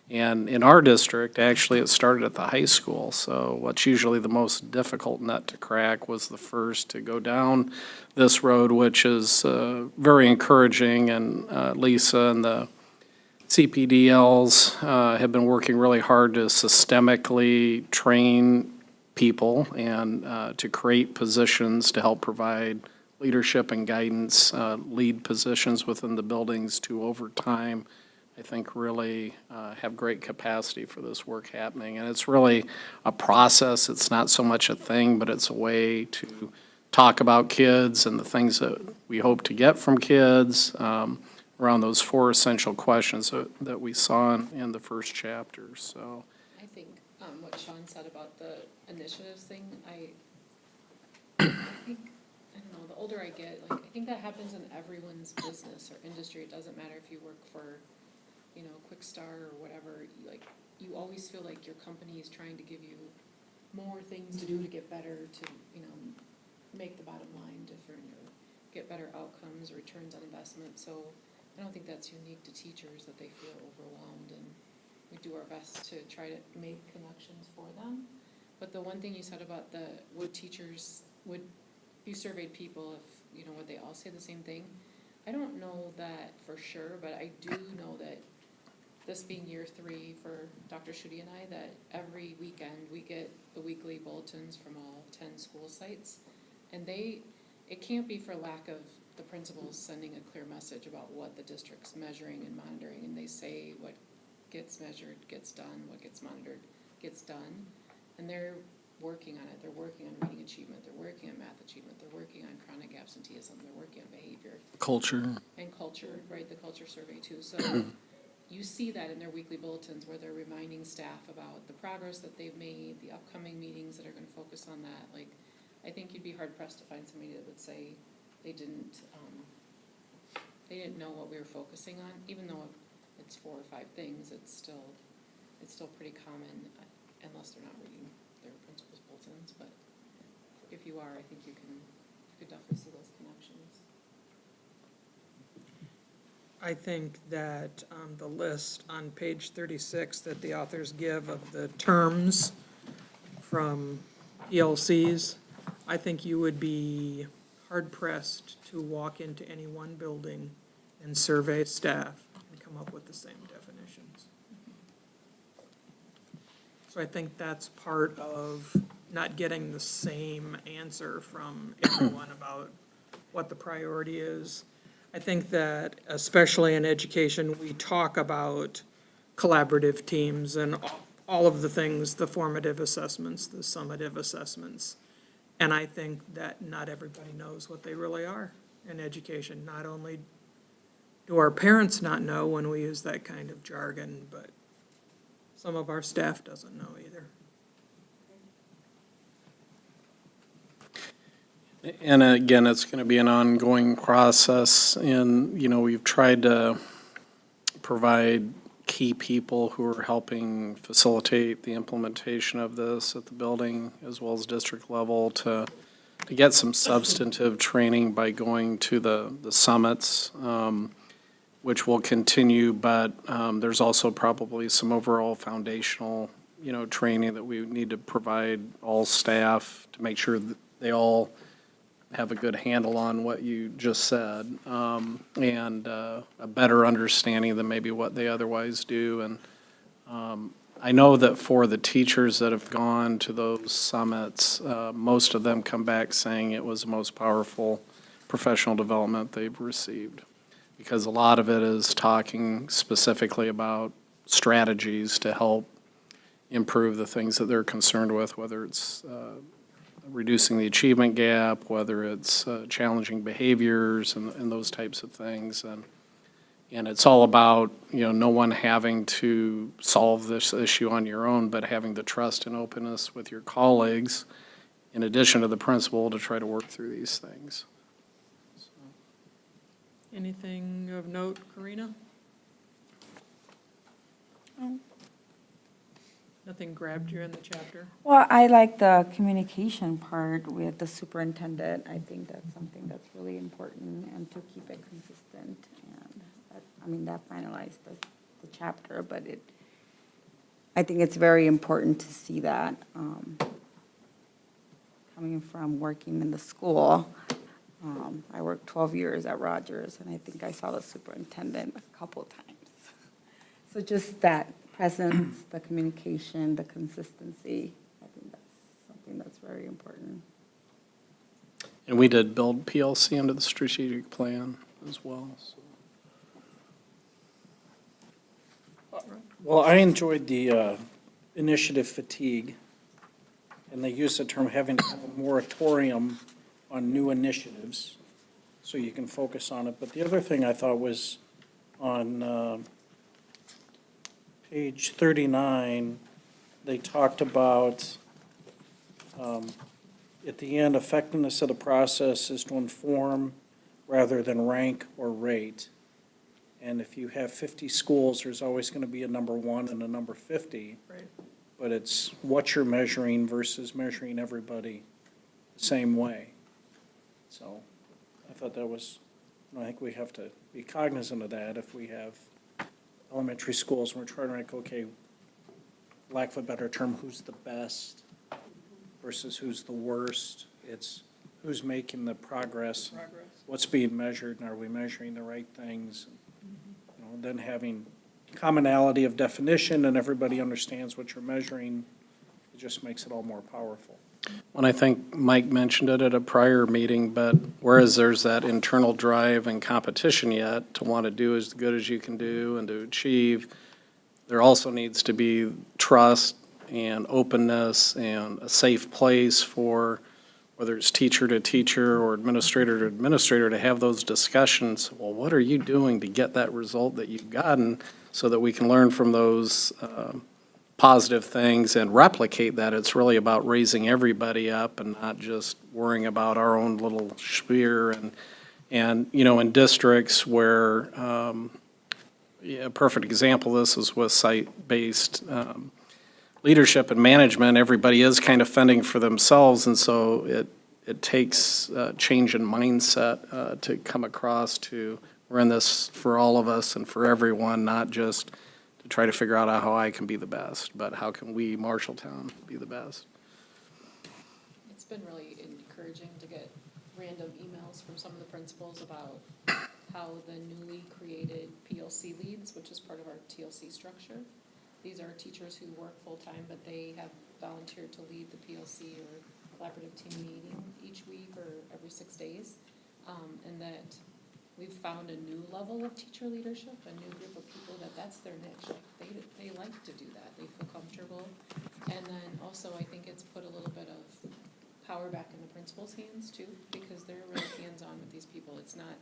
And in our district, actually, it started at the high school. So what's usually the most difficult nut to crack was the first to go down this road, which is very encouraging. And Lisa and the CPDLs have been working really hard to systemically train people and to create positions to help provide leadership and guidance, lead positions within the buildings to, over time, I think really have great capacity for this work happening. And it's really a process. It's not so much a thing, but it's a way to talk about kids and the things that we hope to get from kids around those 4 essential questions that we saw in the first chapter. So I think what Sean said about the initiatives thing, I think, I don't know, the older I get, like, I think that happens in everyone's business or industry. It doesn't matter if you work for, Quick Star or whatever, you always feel like your company is trying to give you more things to do to get better, to, make the bottom line different or get better better outcomes, returns on investment. So I don't think that's unique to teachers, that they feel overwhelmed, and we do our best to try to make connections for them. But the one thing you said about would you surveyed people if, you know, would they all say the same thing? I don't know that for sure, but I do know that this being year 3 for Dr. Schutte and I, that every weekend we get the weekly bulletins from all 10 school sites. And it can't be for lack of the principals sending a clear message about what the district's measuring and monitoring. And they say what gets measured gets done, what gets monitored gets done. And they're working on it. They're working on reading achievement. They're working on math achievement. They're working on chronic absenteeism. They're working on behavior. Culture. And culture, right, the culture survey too. So you see that in their weekly bulletins where they're reminding staff about the progress that they've made, the upcoming meetings that are going to focus on that. Like, I think you'd be hard pressed to find somebody that would say they didn't know what we were focusing on. Even though it's 4 or 5 things, it's still pretty common, unless they're not reading their principal's bulletins. But if you are, I think you could definitely see those connections. I think that the list on page 36 that the authors give of the terms from PLCs, I think you would be hard-pressed to walk into any one building and survey staff and come up with the same definitions. So I think that's part of not getting the same answer from everyone about what the priority is. I think that especially in education, we talk about collaborative teams and all of the things, the formative assessments, the summative assessments. And I think that not everybody knows what they really are in education. Not only do our parents not know when we use that kind of jargon, but some of our staff doesn't know either. And again, it's going to be an ongoing process, and, you know, we've tried to provide key people who are helping facilitate the implementation of this at the building as well as district level to get some substantive training by going to the summits, which will continue, but there's also probably some overall foundational, you know, training that we need to provide all staff to make sure that they all have a good handle on what you just said, and a better understanding than maybe what they otherwise do. And I know that for the teachers that have gone to those summits, most of them come back saying it was the most powerful professional development they've received, because a lot of it is talking specifically about strategies to help improve the things that they're concerned with, whether it's reducing the achievement gap, whether it's challenging behaviors and those types of things. And it's all about, you know, no one having to solve this issue on your own, but having the trust and openness with your colleagues, in addition to the principal, to try to work through these things. Anything of note, Karina? Nothing grabbed you in the chapter? Well, I like the communication part with the superintendent. I think that's something that's really important, and to keep it consistent. And that finalized the chapter, but I think it's very important to see that coming from working in the school. I worked 12 years at Rogers, and I think I saw the superintendent a couple times. So just that presence, the communication, the consistency, I think that's something that's very important. And we did build PLC into the strategic plan as well. So. Well, I enjoyed the initiative fatigue, and they used the term having to have a moratorium on new initiatives, so you can focus on it. But the other thing I thought was on page 39, they talked about, at the end, effectiveness of the process is to inform rather than rank or rate. And if you have 50 schools, there's always going to be a number 1 and a number 50. Right. But it's what you're measuring versus measuring everybody the same way. So I thought that was, I think we have to be cognizant of that if we have elementary schools and we're trying to rank, okay, lack of a better term, who's the best versus who's the worst. It's who's making the progress, what's being measured, and are we measuring the right things? You know, then having commonality of definition and everybody understands what you're measuring, it just makes it all more powerful. And I think Mike mentioned it at a prior meeting, but whereas there's that internal drive and competition yet to want to do as good as you can do and to achieve, there also needs to be trust and openness and a safe place for, whether it's teacher to teacher or administrator to administrator, to have those discussions. Well, what are you doing to get that result that you've gotten, so that we can learn from those positive things and replicate that. It's really about raising everybody up and not just worrying about our own little sphere. And you know, in districts where, a perfect example of this is with site-based leadership and management, everybody is kind of fending for themselves, and so it takes change in mindset to come across to, we're in this for all of us and for everyone, not just to try to figure out how I can be the best, but how can we, Marshalltown, be the best. It's been really encouraging to get random emails from some of the principals about how the newly created PLC leads, which is part of our TLC structure. These are teachers who work full-time, but they have volunteered to lead the PLC or collaborative team meeting each week or every 6 days. And that we've found a new level of teacher leadership, a new group of people that's their niche. Like they like to do that. They feel comfortable. And then also I think it's put a little bit of power back in the principal's hands too, because they're really hands-on with these people. It's not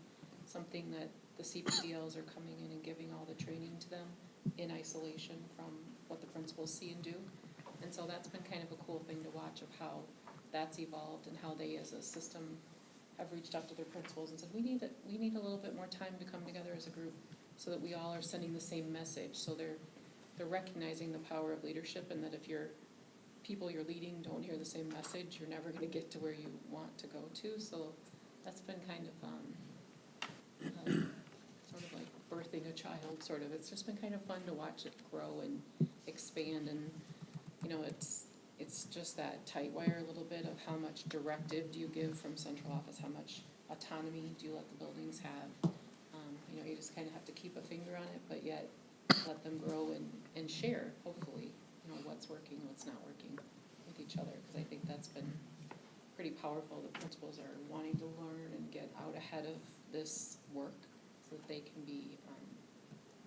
something that the CPDLs are coming in and giving all the training to them in isolation from what the principals see and do. And so that's been kind of a cool thing to watch, of how that's evolved and how they as a system have reached out to their principals and said, we need a little bit more time to come together as a group so that we all are sending the same message. So they're recognizing the power of leadership, and that if your people you're leading don't hear the same message, you're never going to get to where you want to go to. So that's been kind of sort of like birthing a child, sort of. It's just been kind of fun to watch it grow and expand, and you know, it's just that tight wire a little bit of how much directive do you give from central office, how much autonomy do you let the buildings have. You know, you just kind of have to keep a finger on it, but yet let them grow and share, hopefully, you know, what's working, what's not working with each other, because I think that's been pretty powerful. The principals are wanting to learn and get out ahead of this work so that they can be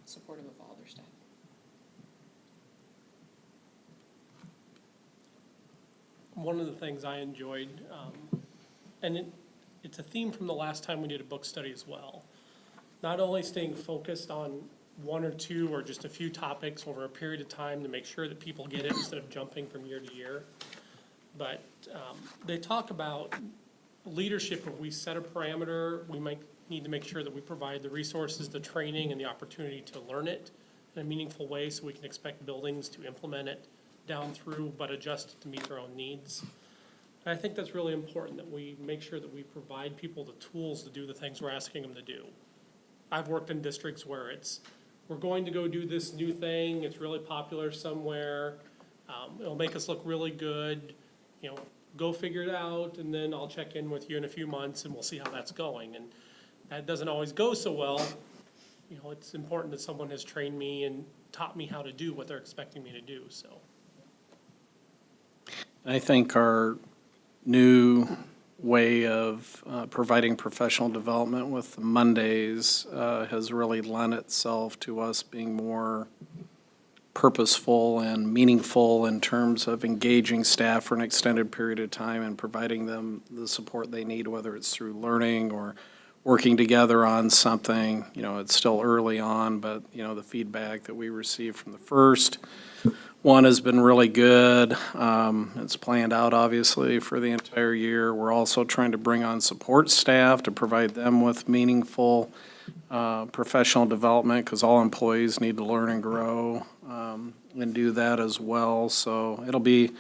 supportive of all their staff. One of the things I enjoyed, and it's a theme from the last time we did a book study as well, not only staying focused on one or two or just a few topics over a period of time to make sure that people get it instead of jumping from year to year, but they talk about leadership. If we set a parameter, we might need to make sure that we provide the resources, the training, and the opportunity to learn it in a meaningful way, so we can expect buildings to implement it down through, but adjust it to meet their own needs. And I think that's really important, that we make sure that we provide people the tools to do the things we're asking them to do. I've worked in districts where we're going to go do this new thing, it's really popular somewhere, it'll make us look really good, you know, go figure it out, and then I'll check in with you in a few months and we'll see how that's going. And that doesn't always go so well. You know, it's important that someone has trained me and taught me how to do what they're expecting me to do, so. I think our new way of providing professional development with the Mondays has really lent itself to us being more purposeful and meaningful in terms of engaging staff for an extended period of time and providing them the support they need, whether it's through learning or working together on something. You know, it's still early on, but, you know, the feedback that we received from the first one has been really good. It's planned out, obviously, for the entire year. We're also trying to bring on support staff to provide them with meaningful professional development, because all employees need to learn and grow and do that as well. So it'll be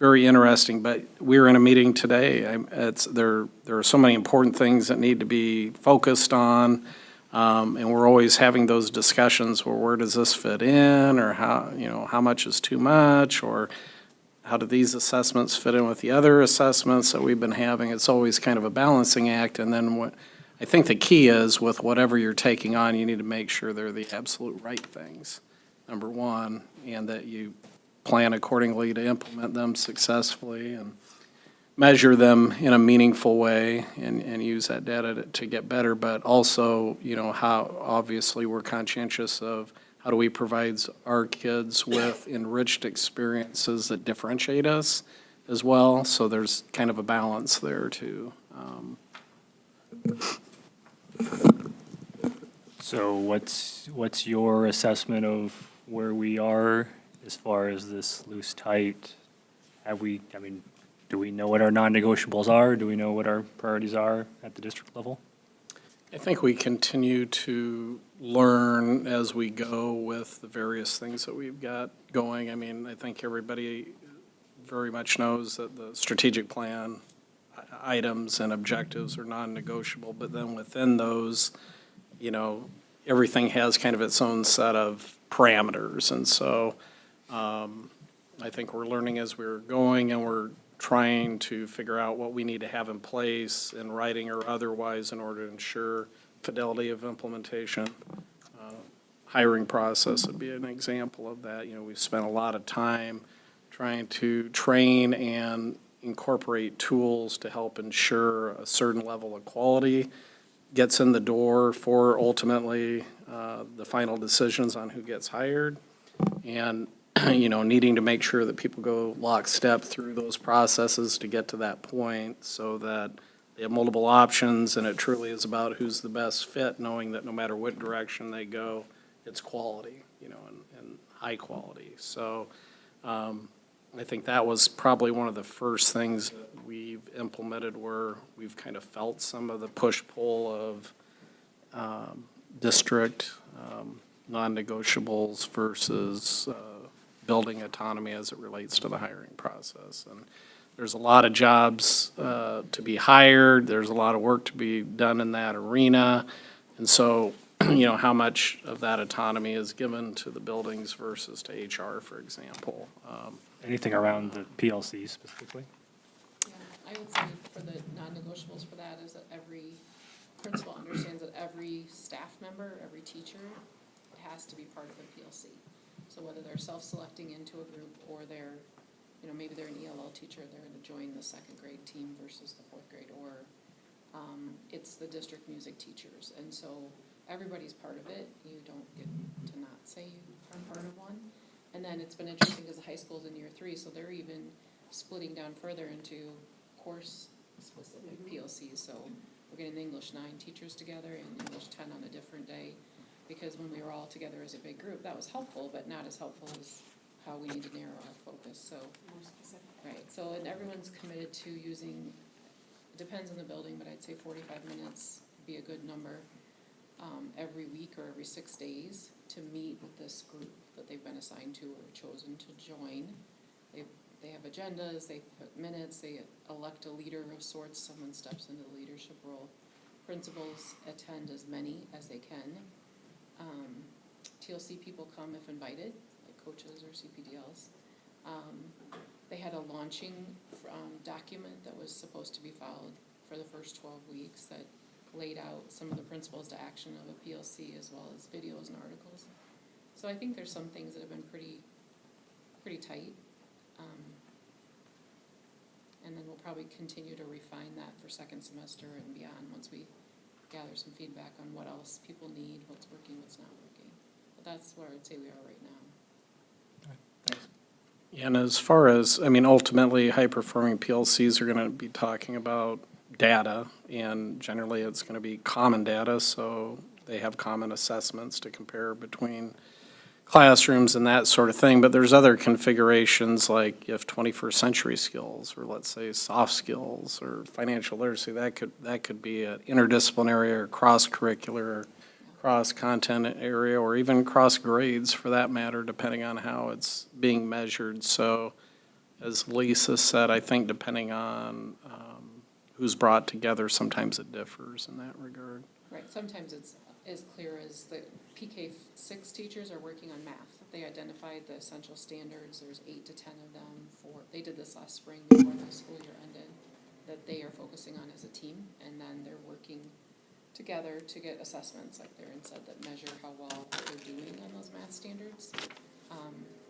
very interesting, but we're in a meeting today. There are so many important things that need to be focused on, and we're always having those discussions, well, where does this fit in, or how much is too much, or how do these assessments fit in with the other assessments that we've been having? It's always kind of a balancing act, and then I think the key is with whatever you're taking on, you need to make sure they're the absolute right things, number one, and that you plan accordingly to implement them successfully and measure them in a meaningful way and use that data to get better. But also, how obviously we're conscientious of how do we provide our kids with enriched experiences that differentiate us as well. So there's kind of a balance there too. So what's your assessment of where we are as far as this loose tight? Do we know what our non-negotiables are? Do we know what our priorities are at the district level? I think we continue to learn as we go with the various things that we've got going. I mean, I think everybody very much knows that the strategic plan items and objectives are non-negotiable, but then within those, everything has kind of its own set of parameters. And so I think we're learning as we're going, and we're trying to figure out what we need to have in place in writing or otherwise in order to ensure fidelity of implementation. Hiring process would be an example of that. We've spent a lot of time trying to train and incorporate tools to help ensure a certain level of quality gets in the door for ultimately the final decisions on who gets hired. And needing to make sure that people go lockstep through those processes to get to that point so that they have multiple options, and it truly is about who's the best fit, knowing that no matter what direction they go, it's quality, and high quality. So I think that was probably one of the first things that we've implemented where we've kind of felt some of the push-pull of district non-negotiables versus building autonomy as it relates to the hiring process. And there's a lot of jobs to be hired. There's a lot of work to be done in that arena. And so, how much of that autonomy is given to the buildings versus to HR, for example. Anything around the PLC specifically? Yeah, I would say for the non-negotiables for that is that every principal understands that every staff member, every teacher has to be part of a PLC. So whether they're self-selecting into a group or they're, maybe they're an ELL teacher, they're going to join the second grade team versus the fourth grade, or it's the district music teachers. And so everybody's part of it. You don't get to not say you are part of one. And then it's been interesting because the high school's in year 3, so they're even splitting down further into course-specific PLCs. So we're getting the English 9 teachers together and English 10 on a different day. Because when we were all together as a big group, that was helpful, but not as helpful as how we need to narrow our focus, so. More specific. Right, so, and everyone's committed to using, it depends on the building, but I'd say 45 minutes would be a good number, every week or every 6 days to meet with this group that they've been assigned to or chosen to join. They have agendas, they put minutes, they elect a leader of sorts, someone steps into the leadership role. Principals attend as many as they can. TLC people come if invited, like coaches or CPDLs. They had a launching document that was supposed to be followed for the first 12 weeks that laid out some of the principles to action of a PLC as well as videos and articles. So I think there's some things that have been pretty tight. And then we'll probably continue to refine that for second semester and beyond once we gather some feedback on what else people need, what's working, what's not working. But that's where I'd say we are right now. And as far as, ultimately, high-performing PLCs are going to be talking about data, and generally it's going to be common data, so they have common assessments to compare between classrooms and that sort of thing. But there's other configurations, like if 21st century skills, or let's say soft skills, or financial literacy, that could be an interdisciplinary or cross-curricular, cross-content area, or even cross-grades for that matter, depending on how it's being measured. So as Lisa said, I think depending on who's brought together, sometimes it differs in that regard. Right, sometimes it's as clear as the PK6 teachers are working on math. They identified the essential standards, there's 8 to 10 of them they did this last spring before the school year ended, that they are focusing on as a team, and then they're working together to get assessments, like Darren said, that measure how well they're doing on those math standards.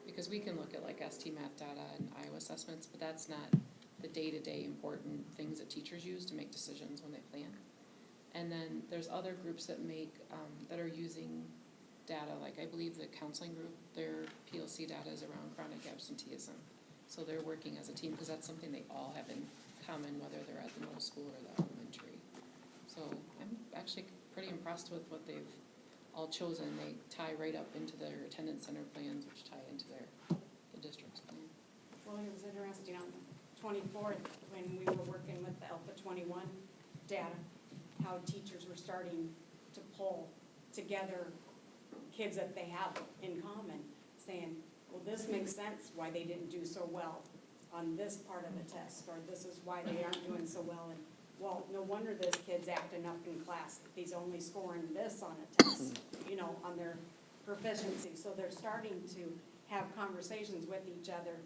Because we can look at like ST math data and Iowa assessments, but that's not the day-to-day important things that teachers use to make decisions when they plan. And then there's other groups that that are using data, like I believe the counseling group, their PLC data is around chronic absenteeism. So they're working as a team because that's something they all have in common, whether they're at the middle school or the elementary. So I'm actually pretty impressed with what they've all chosen. They tie right up into their attendance center plans, which tie into the district's plan. Well, it was interesting on the 24th, when we were working with the Alpha 21 data, how teachers were starting to pull together kids that they have in common, saying, well, this makes sense why they didn't do so well on this part of the test, or this is why they aren't doing so well. And well, no wonder this kid's acting up in class if he's only scoring this on a test, on their proficiency. So they're starting to have conversations with each other,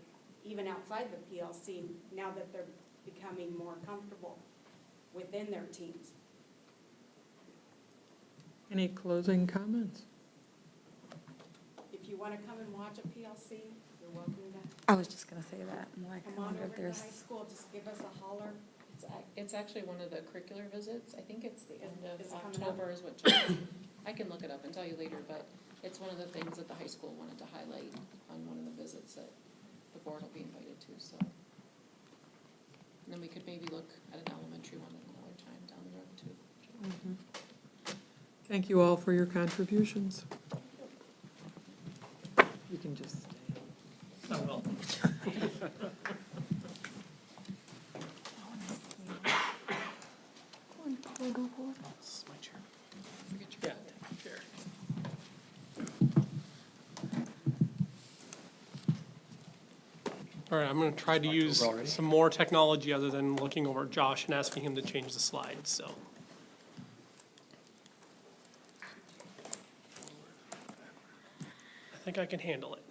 even outside the PLC, now that they're becoming more comfortable within their teams. Any closing comments? If you want to come and watch a PLC, you're welcome to. I was just gonna say that. I'm like, Come I on wonder over if to the there's. high school, just give us a holler. It's actually one of the curricular visits. I think it's the end of Is it coming up? October is what, I can look it up and tell you later, but it's one of the things that the high school wanted to highlight on one of the visits that the board will be invited to, so. And then we could maybe look at an elementary one another time down the road too. Thank you all for your contributions. You can just stay. I will. Yeah, sure. All right, I'm going to try to use some more technology other than looking over at Josh and asking him to change the slides, so. I think I can handle it.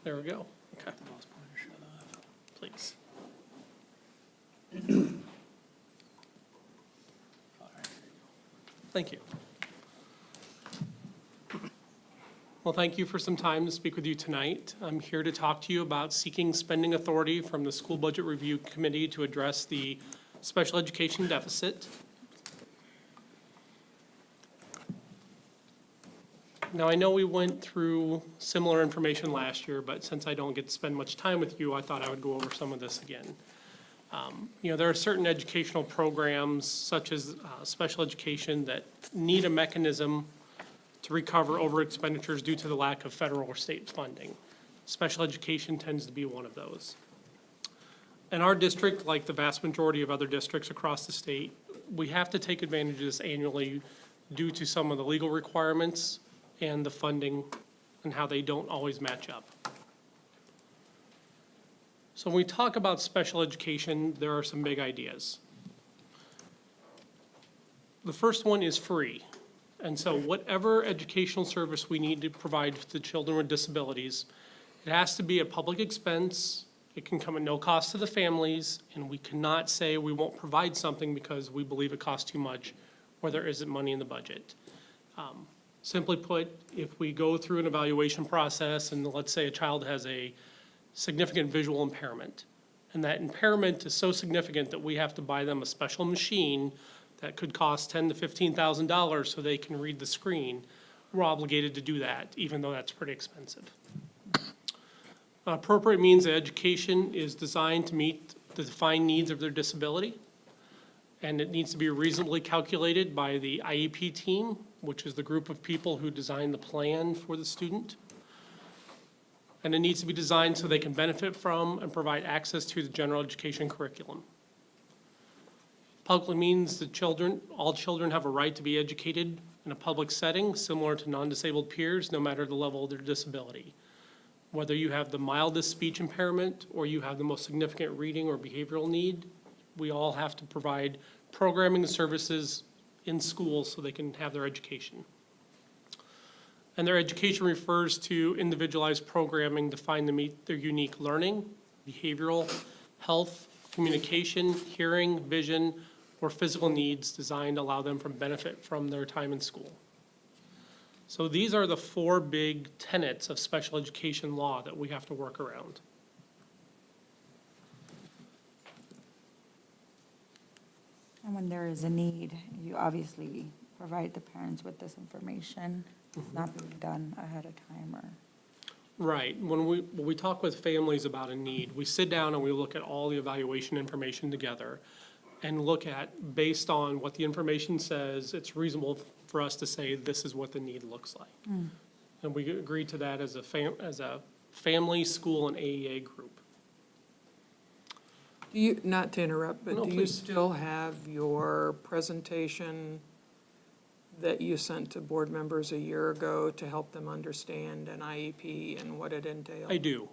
There we go. Okay. Please. Thank you. Well, thank you for some time to speak with you tonight. I'm here to talk to you about seeking spending authority from the School Budget Review Committee to address the special education deficit. Now, I know we went through similar information last year, but since I don't get to spend much time with you, I thought I would go over some of this again. There are certain educational programs, such as special education, that need a mechanism to recover over expenditures due to the lack of federal or state funding. Special education tends to be one of those. In our district, like the vast majority of other districts across the state, we have to take advantage of this annually due to some of the legal requirements and the funding and how they don't always match up. So when we talk about special education, there are some big ideas. The first one is free. And so whatever educational service we need to provide to children with disabilities, it has to be a public expense. It can come at no cost to the families, and we cannot say we won't provide something because we believe it costs too much or there isn't money in the budget. Simply put, if we go through an evaluation process and let's say a child has a significant visual impairment, and that impairment is so significant that we have to buy them a special machine that could cost $10,000 to $15,000 so they can read the screen, we're obligated to do that, even though that's pretty expensive. Appropriate means that education is designed to meet the defined needs of their disability, and it needs to be reasonably calculated by the IEP team, which is the group of people who design the plan for the student. And it needs to be designed so they can benefit from and provide access to the general education curriculum. Publicly means that all children have a right to be educated in a public setting, similar to non-disabled peers, no matter the level of their disability. Whether you have the mildest speech impairment or you have the most significant reading or behavioral need, we all have to provide programming services in schools so they can have their education. And their education refers to individualized programming defined to meet their unique learning, behavioral, health, communication, hearing, vision, or physical needs designed to allow them to benefit from their time in school. So these are the 4 big tenets of special education law that we have to work around. And when there is a need, you obviously provide the parents with this information. It's not being done ahead of time or. Right. When we talk with families about a need, we sit down and we look at all the evaluation information together and look at, based on what the information says, it's reasonable for us to say this is what the need looks like. And we agree to that as a family, school, and AEA group. Do you, not to interrupt, but No, do you please. still have your presentation that you sent to board members a year ago to help them understand an IEP and what it entails? I do.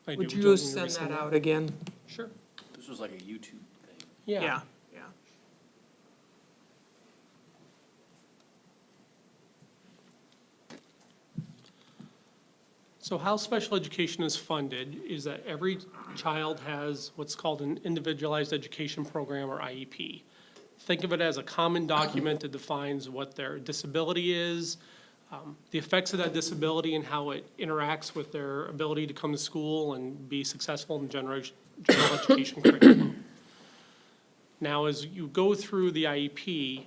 Would Would you like me to send resend that out again? Sure. This was like a YouTube thing. Yeah. Yeah. So how special education is funded is that every child has what's called an individualized education program, or IEP. Think of it as a common document that defines what their disability is, the effects of that disability and how it interacts with their ability to come to school and be successful in general education curriculum. Now, as you go through the IEP,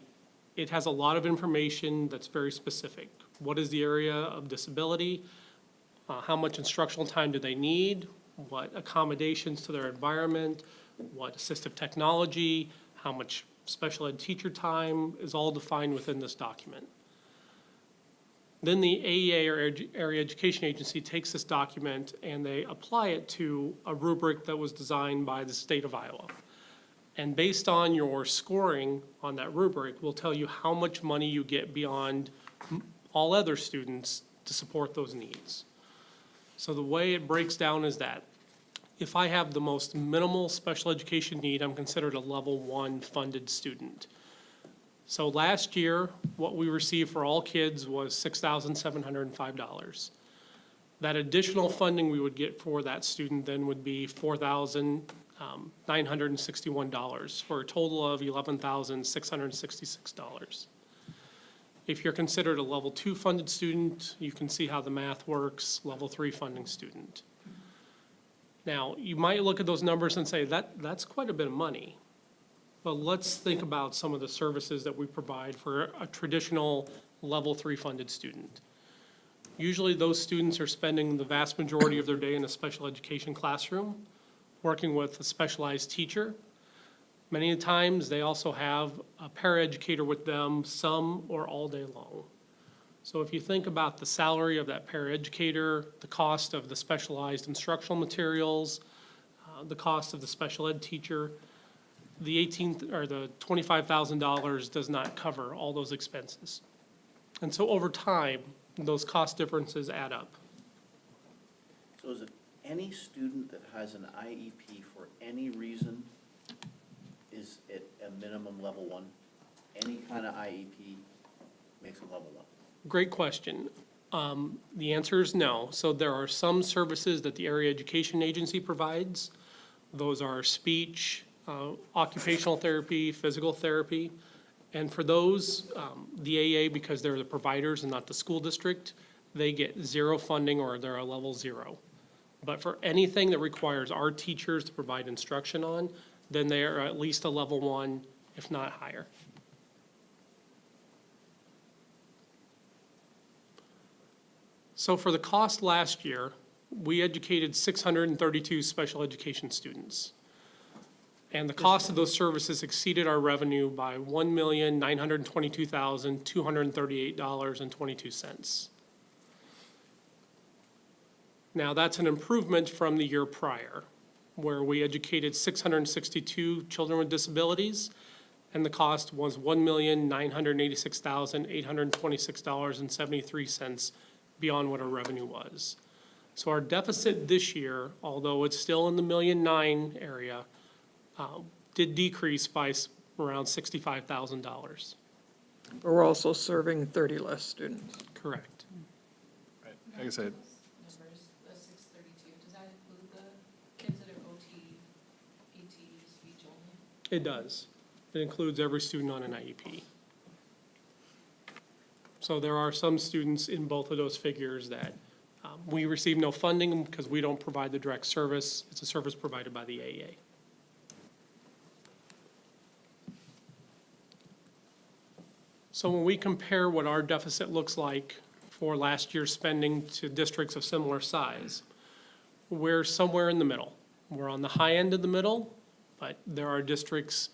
it has a lot of information that's very specific. What is the area of disability? How much instructional time do they need? What accommodations to their environment? What assistive technology? How much special ed teacher time is all defined within this document. Then the AEA, or Area Education Agency, takes this document and they apply it to a rubric that was designed by the state of Iowa. And based on your scoring on that rubric, will tell you how much money you get beyond all other students to support those needs. So the way it breaks down is that if I have the most minimal special education need, I'm considered a level 1 funded student. So last year, what we received for all kids was $6,705. That additional funding we would get for that student then would be $4,961, for a total of $11,666. If you're considered a level 2 funded student, you can see how the math works, level 3 funding student. Now, you might look at those numbers and say, that's quite a bit of money. But let's think about some of the services that we provide for a traditional level 3 funded student. Usually those students are spending the vast majority of their day in a special education classroom, working with a specialized teacher. Many times, they also have a paraeducator with them some or all day long. So if you think about the salary of that paraeducator, the cost of the specialized instructional materials, the cost of the special ed teacher, the $25,000 does not cover all those expenses. And so over time, those cost differences add up. So is it any student that has an IEP for any reason, is it a minimum level 1? Any kind of IEP makes it level 1? Great question. The answer is no. So there are some services that the Area Education Agency provides. Those are speech, occupational therapy, physical therapy. And for those, the AA, because they're the providers and not the school district, they get 0 funding, or they're a level 0. But for anything that requires our teachers to provide instruction on, then they are at least a level 1, if not higher. So for the cost last year, we educated 632 special education students. And the cost of those services exceeded our revenue by $1,922,238.22. Now, that's an improvement from the year prior, where we educated 662 children with disabilities, and the cost was $1,986,826.73 beyond what our revenue was. So our deficit this year, although it's still in the $1.9 million area, did decrease by around $65,000. But we're also serving 30 less students. Correct. Like I said, Numbers, the 632, does that include the kids that are OT, PT, speech only? It does. It includes every student on an IEP. So there are some students in both of those figures that we receive no funding because we don't provide the direct service. It's a service provided by the AEA. So when we compare what our deficit looks like for last year's spending to districts of similar size, we're somewhere in the middle. We're on the high end of the middle, but there are districts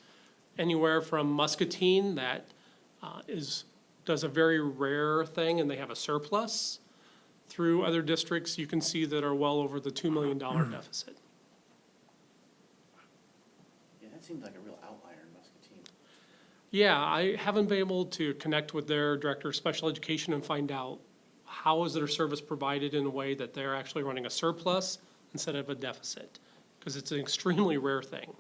anywhere from Muscatine that does a very rare thing and they have a surplus, through other districts you can see that are well over the $2 million deficit. Yeah, that seems like a real outlier in Muscatine. Yeah, I haven't been able to connect with their director of special education and find out how is their service provided in a way that they're actually running a surplus instead of a deficit, because it's an extremely rare thing.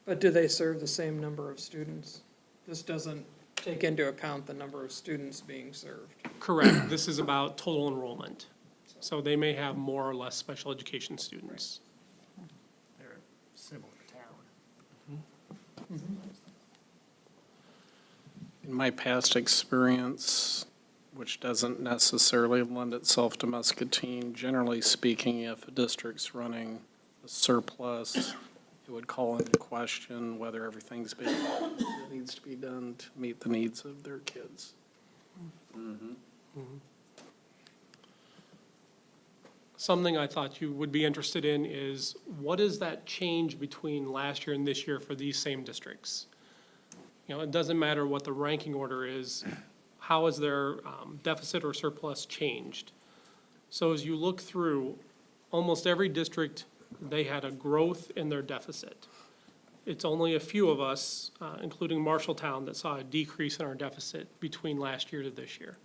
But do they serve the same number of students? This doesn't take into account the number of students being served. Correct, this is about total enrollment. So they may have more or less special education students. They're a similar town. In my past experience, which doesn't necessarily lend itself to Muscatine, generally speaking, if a district's running a surplus, it would call into question whether everything's being done that needs to be done to meet the needs of their kids. Something I thought you would be interested in is what is that change between last year and this year for these same districts? You know, it doesn't matter what the ranking order is, how has their deficit or surplus changed? So as you look through, almost every district, they had a growth in their deficit. It's only a few of us, including Marshalltown, that saw a decrease in our deficit between last year to this year.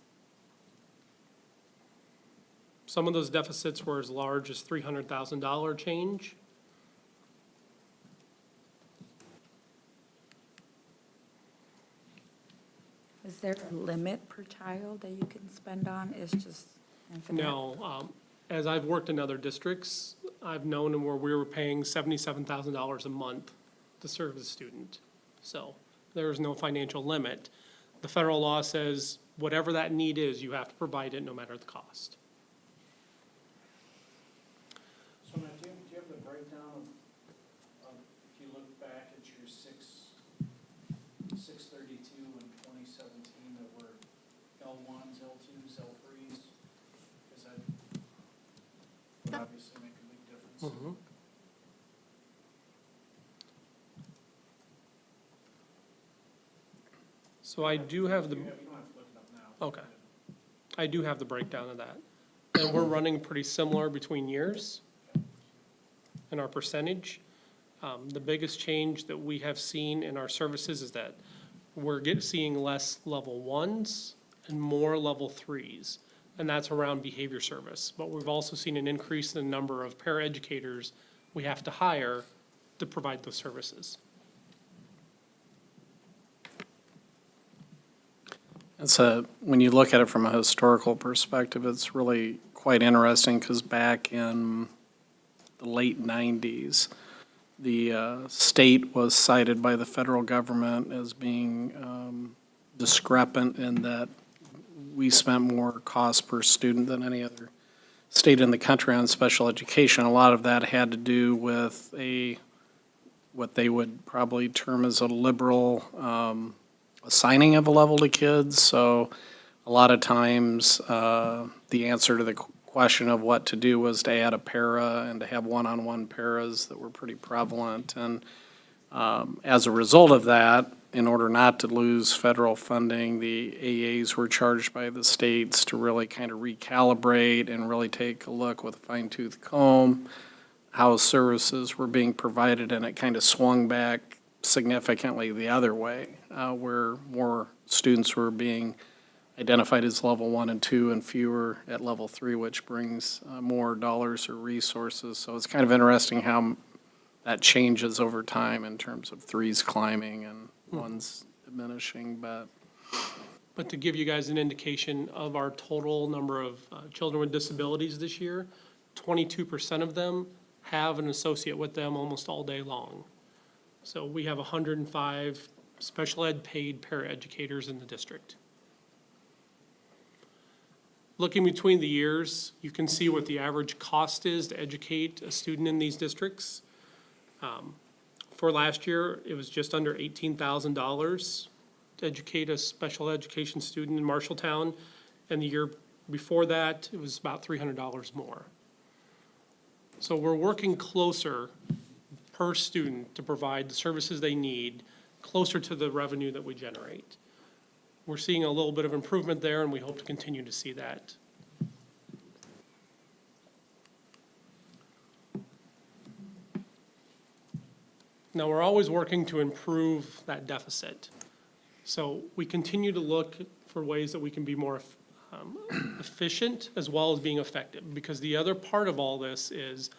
Some of those deficits were as large as $300,000 change. Is there a limit per child that you can spend on? It's just infinite? No, as I've worked in other districts, I've known where we were paying $77,000 a month to serve the student. So there is no financial limit. The federal law says whatever that need is, you have to provide it no matter the cost. So Matt, do you have the breakdown of, if you look back at your 632 and 2017 that were L1s, L2s, L3s? Because that would obviously make a big difference. So I do have the, You don't have to look it up now. okay. I do have the breakdown of that. And we're running pretty similar between years in our percentage. The biggest change that we have seen in our services is that we're seeing less level ones and more level threes. And that's around behavior service. But we've also seen an increase in the number of paraeducators we have to hire to provide those services. When you look at it from a historical perspective, it's really quite interesting because back in the late 90s, the state was cited by the federal government as being discrepant in that we spent more cost per student than any other state in the country on special education. A lot of that had to do with what they would probably term as a liberal assigning of a level to kids. So a lot of times, the answer to the question of what to do was to add a para and to have one-on-one paras that were pretty prevalent. And as a result of that, in order not to lose federal funding, the AAs were charged by the states to really kind of recalibrate and really take a look with a fine-tooth comb how services were being provided, and it kind of swung back significantly the other way, where more students were being identified as level 1 and 2 and fewer at level 3, which brings more dollars or resources. So it's kind of interesting how that changes over time in terms of 3s climbing and 1s diminishing, But to give you guys an indication of our total number of children with disabilities this year, 22% of them have an associate with them almost all day long. So we have 105 special ed paid paraeducators in the district. Looking between the years, you can see what the average cost is to educate a student in these districts. For last year, it was just under $18,000 to educate a special education student in Marshalltown. And the year before that, it was about $300 more. So we're working closer per student to provide the services they need, closer to the revenue that we generate. We're seeing a little bit of improvement there, and we hope to continue to see that. Now, we're always working to improve that deficit. So we continue to look for ways that we can be more efficient as well as being effective. Because the other part of all this is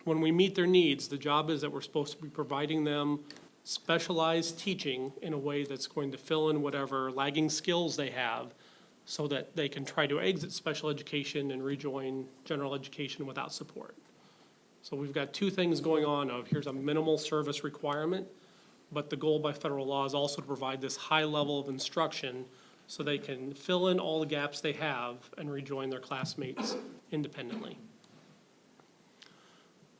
when we meet their needs, the job is that we're supposed to be providing them specialized teaching in a way that's going to fill in whatever lagging skills they have so that they can try to exit special education and rejoin general education without support. So we've got two things going on of here's a minimal service requirement, but the goal by federal law is also to provide this high level of instruction so they can fill in all the gaps they have and rejoin their classmates independently.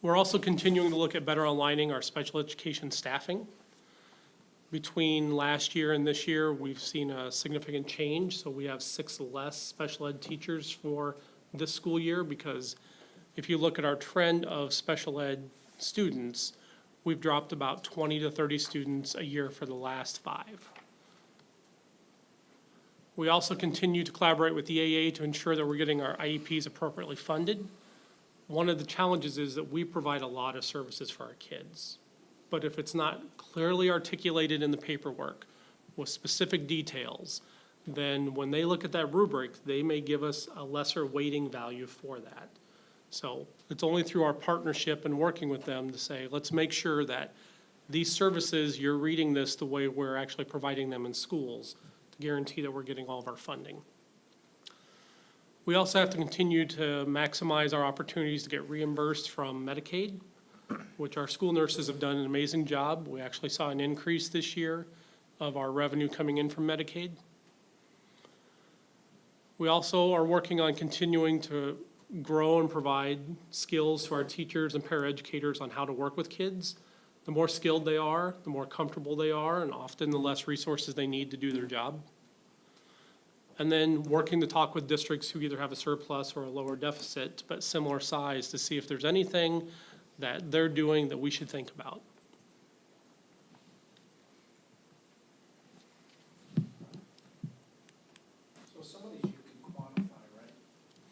We're also continuing to look at better aligning our special education staffing. Between last year and this year, we've seen a significant change. So we have 6 less special ed teachers for this school year because if you look at our trend of special ed students, we've dropped about 20 to 30 students a year for the last 5. We also continue to collaborate with the AA to ensure that we're getting our IEPs appropriately funded. One of the challenges is that we provide a lot of services for our kids. But if it's not clearly articulated in the paperwork with specific details, then when they look at that rubric, they may give us a lesser weighting value for that. So it's only through our partnership and working with them to say, let's make sure that these services, you're reading this the way we're actually providing them in schools to guarantee that we're getting all of our funding. We also have to continue to maximize our opportunities to get reimbursed from Medicaid, which our school nurses have done an amazing job. We actually saw an increase this year of our revenue coming in from Medicaid. We also are working on continuing to grow and provide skills to our teachers and paraeducators on how to work with kids. The more skilled they are, the more comfortable they are, and often the less resources they need to do their job. And then working to talk with districts who either have a surplus or a lower deficit, but similar size, to see if there's anything that they're doing that we should think about. So some of these you can quantify, right?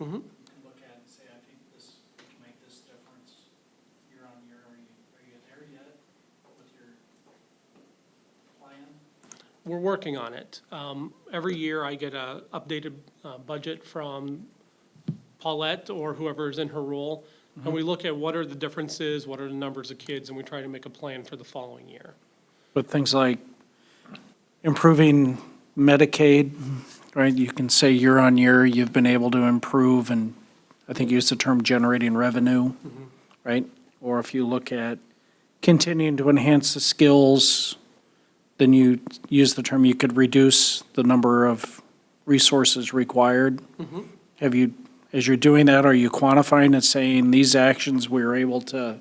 Mm-hmm. You can look at and say, I think this, we can make this difference year on year. Are you there yet with your plan? We're working on it. Every year I get a updated budget from Paulette or whoever is in her role, and we look at what are the differences, what are the numbers of kids, and we try to make a plan for the following year. But things like improving Medicaid, right? You can say year on year, you've been able to improve, and I think you used the term generating revenue, right? Or if you look at continuing to enhance the skills, then you use the term, you could reduce the number of resources required. Have you, as you're doing that, are you quantifying and saying these actions we were able to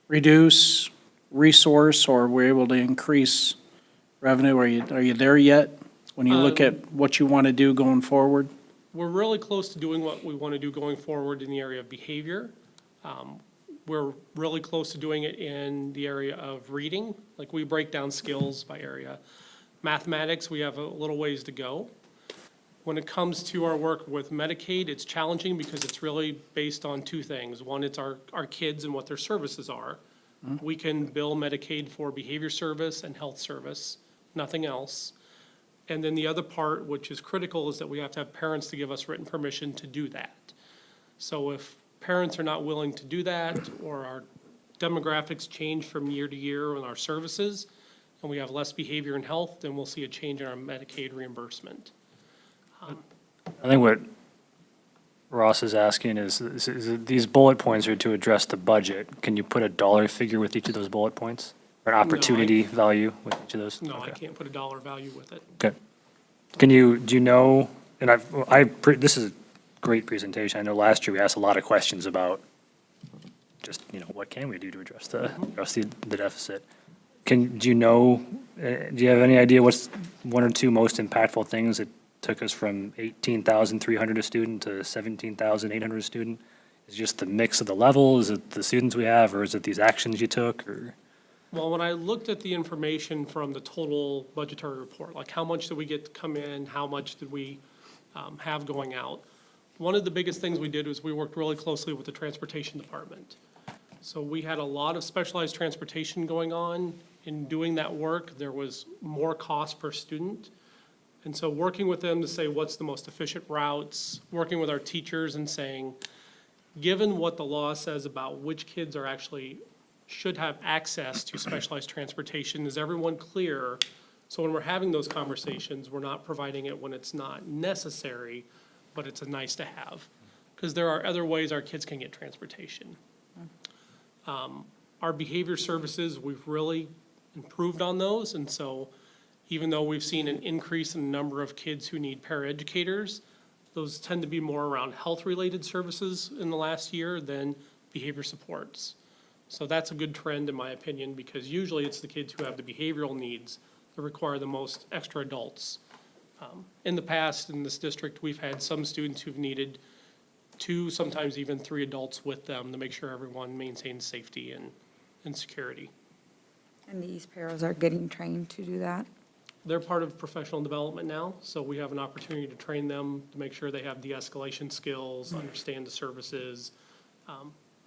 reduce resource or we're able to increase revenue? Are you there yet when you look at what you want to do going forward? We're really close to doing what we want to do going forward in the area of behavior. We're really close to doing it in the area of reading. Like we break down skills by area. Mathematics, we have a little ways to go. When it comes to our work with Medicaid, it's challenging because it's really based on 2 things. One, it's our kids and what their services are. We can bill Medicaid for behavior service and health service, nothing else. And then the other part, which is critical, is that we have to have parents to give us written permission to do that. So if parents are not willing to do that, or our demographics change from year to year on our services, and we have less behavior and health, then we'll see a change in our Medicaid reimbursement. I think what Ross is asking is these bullet points are to address the budget. Can you put a dollar figure with each of those bullet points? Or an opportunity value with each of those? No, I Okay. can't put a dollar value with it. Okay. Do you know, and this is a great presentation. I know last year we asked a lot of questions about just, what can we do to address the deficit? Do you know, do you have any idea what's one or two most impactful things that took us from 18,300 a student to 17,800 a student? Is it just the mix of the level? Is it the students we have, or is it these actions you took, or? Well, when I looked at the information from the total budgetary report, like how much did we get to come in, how much did we have going out? One of the biggest things we did was we worked really closely with the transportation department. So we had a lot of specialized transportation going on. In doing that work, there was more cost per student. And so working with them to say what's the most efficient routes, working with our teachers and saying, given what the law says about which kids are actually should have access to specialized transportation, is everyone clear? So when we're having those conversations, we're not providing it when it's not necessary, but it's a nice to have. Because there are other ways our kids can get transportation. Our behavior services, we've really improved on those, and so even though we've seen an increase in the number of kids who need paraeducators, those tend to be more around health-related services in the last year than behavior supports. So that's a good trend in my opinion, because usually it's the kids who have the behavioral needs that require the most extra adults. In the past, in this district, we've had some students who've needed 2, sometimes even 3 adults with them to make sure everyone maintains safety and security. And these paras are getting trained to do that? They're part of professional development now, so we have an opportunity to train them to make sure they have de-escalation skills, understand the services,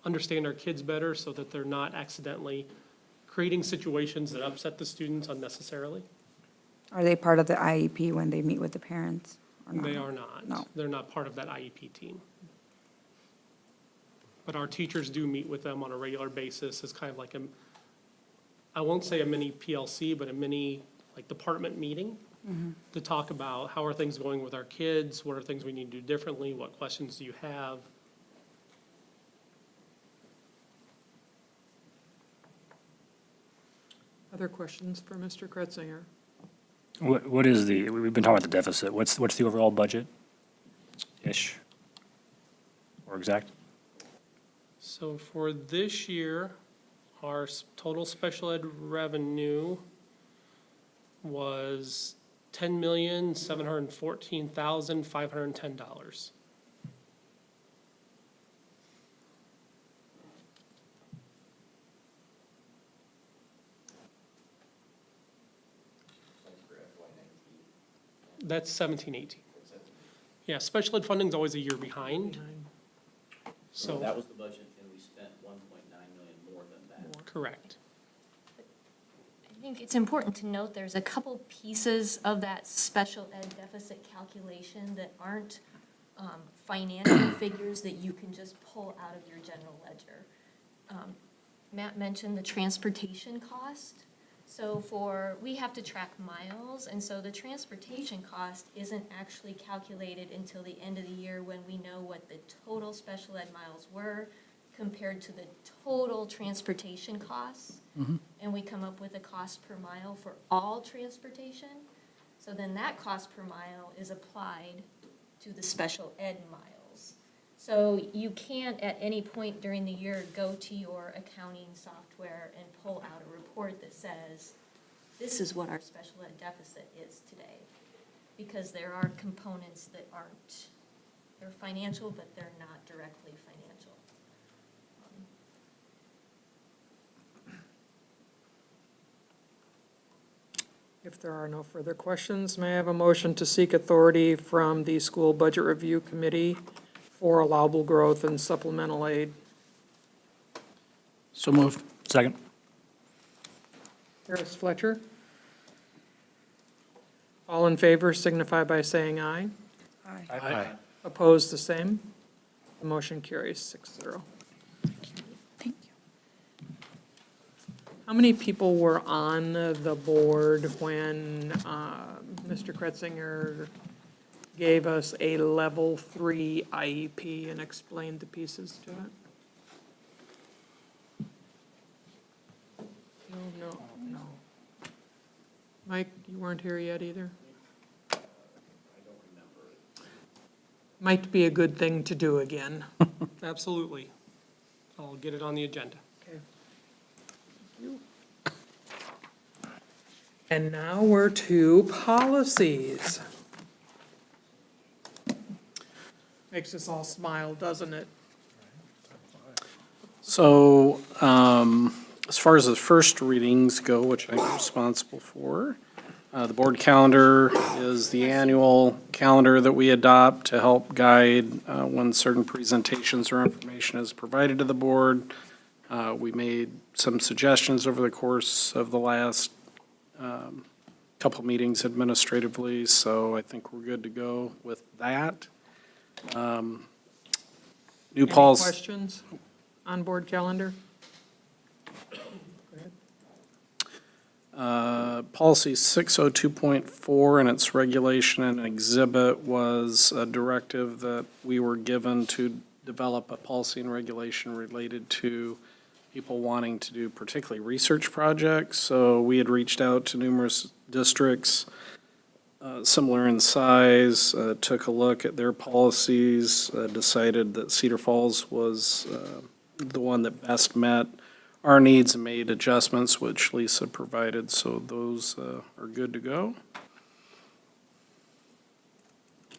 understand our kids better so that they're not accidentally creating situations that upset the students unnecessarily. Are they part of the IEP when they meet with the parents? Or not? They are not. No. They're not part of that IEP team. But our teachers do meet with them on a regular basis as kind of like I won't say a mini PLC, but a mini like department meeting to talk about how are things going with our kids, what are things we need to do differently, what questions do you have? Other questions for Mr. Kretzinger? What is we've been talking about the deficit. What's the overall budget-ish? Or exact? So for this year, our total special ed revenue was $10,714,510. That's 17-18. Yeah, special ed funding's always a year behind, so. That was the budget, and we spent 1.9 million more than that. Correct. I think it's important to note there's a couple pieces of that special ed deficit calculation that aren't financial figures that you can just pull out of your general ledger. Matt mentioned the transportation cost. So we have to track miles, and so the transportation cost isn't actually calculated until the end of the year when we know what the total special ed miles were compared to the total transportation costs. And we come up with a cost per mile for all transportation. So then that cost per mile is applied to the special ed miles. So you can't at any point during the year go to your accounting software and pull out a report that says, this is what our special ed deficit is today. Because there are components that aren't, they're financial, but they're not directly financial. If there are no further questions, may I have a motion to seek authority from the School Budget Review Committee for allowable growth and supplemental aid? So moved. Second. Harris Fletcher. All in favor signify by saying aye. Aye. Opposed, the same. The motion carries 6-0. Thank you. How many people were on the board when Mr. Kretzinger gave us a level 3 IEP and explained the pieces to it? No. Mike, you weren't here yet either? I don't remember it. Might be a good thing to do again. Absolutely. I'll get it on the agenda. Okay. Thank you. And now we're to policies. Makes us all smile, doesn't it? So, as far as the first readings go, which I'm responsible for, the board calendar is the annual calendar that we adopt to help guide when certain presentations or information is provided to the board. We made some suggestions over the course of the last couple meetings administratively, so I think we're good to go with that. New Any policy. questions on board calendar? Policy 602.4 and its regulation and exhibit was a directive that we were given to develop a policy and regulation related to people wanting to do particularly research projects. So we had reached out to numerous districts similar in size, took a look at their policies, decided that Cedar Falls was the one that best met our needs and made adjustments, which Lisa provided, so those are good to go.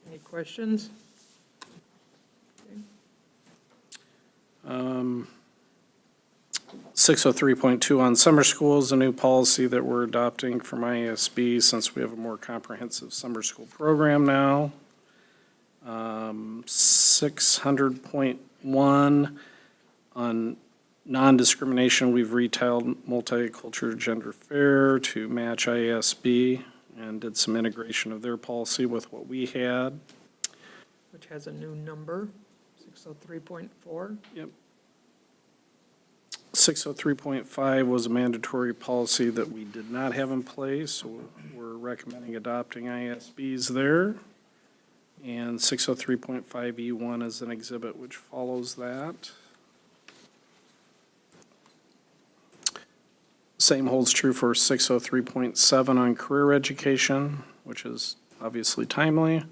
Any questions? 603.2 on summer schools, a new policy that we're adopting from IASB since we have a more comprehensive summer school program now. 600.1 on non-discrimination, we've retailed multicultural gender fair to match IASB and did some integration of their policy with what we had. Which has a new number, 603.4. Yep. 603.5 was a mandatory policy that we did not have in place, so we're recommending adopting IASBs there. And 603.5E1 is an exhibit which follows that. Same holds true for 603.7 on career education, which is obviously timely.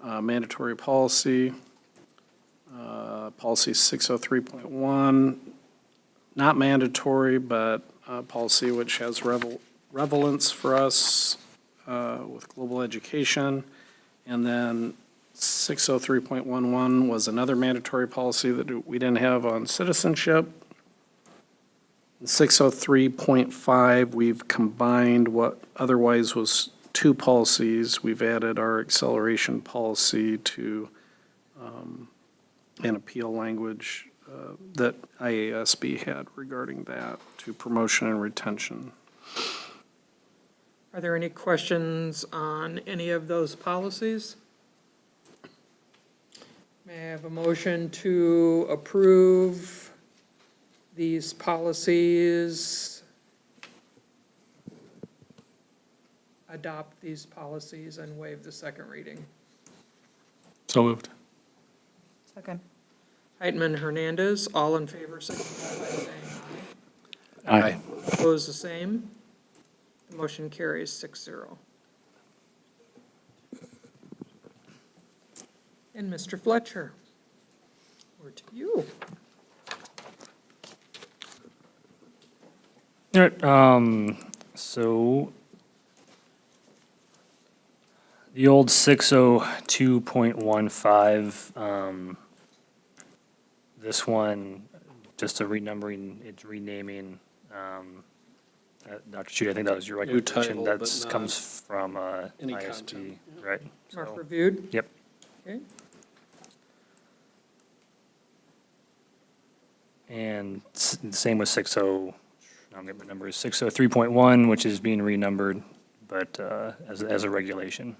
Mandatory policy. Policy 603.1, not mandatory, but a policy which has relevance for us with global education. And then 603.11 was another mandatory policy that we didn't have on citizenship. 603.5, we've combined what otherwise was two policies. We've added our acceleration policy to an appeal language that IASB had regarding that to promotion and retention. Are there any questions on any of those policies? May I have a motion to approve these policies, adopt these policies, and waive the second reading? So moved. Second. Heitman, Hernandez, all in favor, signify by saying Aye. aye. Opposed, the same. The motion carries 6-0. And Mr. Fletcher, we're to you. All right, so the old 602.15, this one, just a renumbering, it's renaming, Dr. Schutte, I think that was your New recommendation. title, That but comes from any ISB, content, right? Mark So- reviewed? Yep. Okay. And the same with 60, I'm getting my numbers, 603.1, which is being renumbered but as a regulation.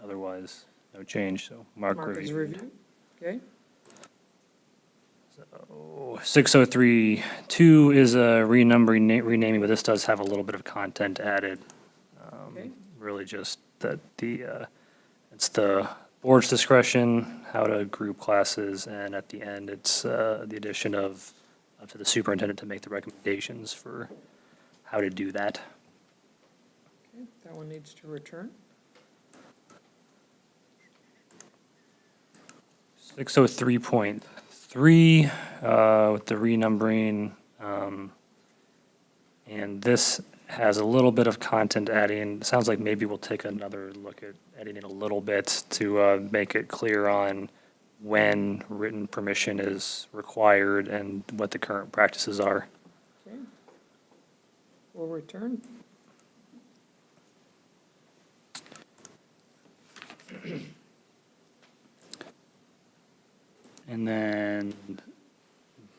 Otherwise, no change, so mark Mark is reviewed. reviewed. Okay, So 6032 is a renaming, but this does have a little bit of content added. Okay. Really just that it's the board's discretion, how to group classes, and at the end, it's the addition of, up to the superintendent to make the recommendations for how to do that. okay, that one needs to return. 603.3 with the renumbering. And this has a little bit of content adding. It sounds like maybe we'll take another look at editing it a little bit to make it clear on when written permission is required and what the current practices are. Okay. Will return. And then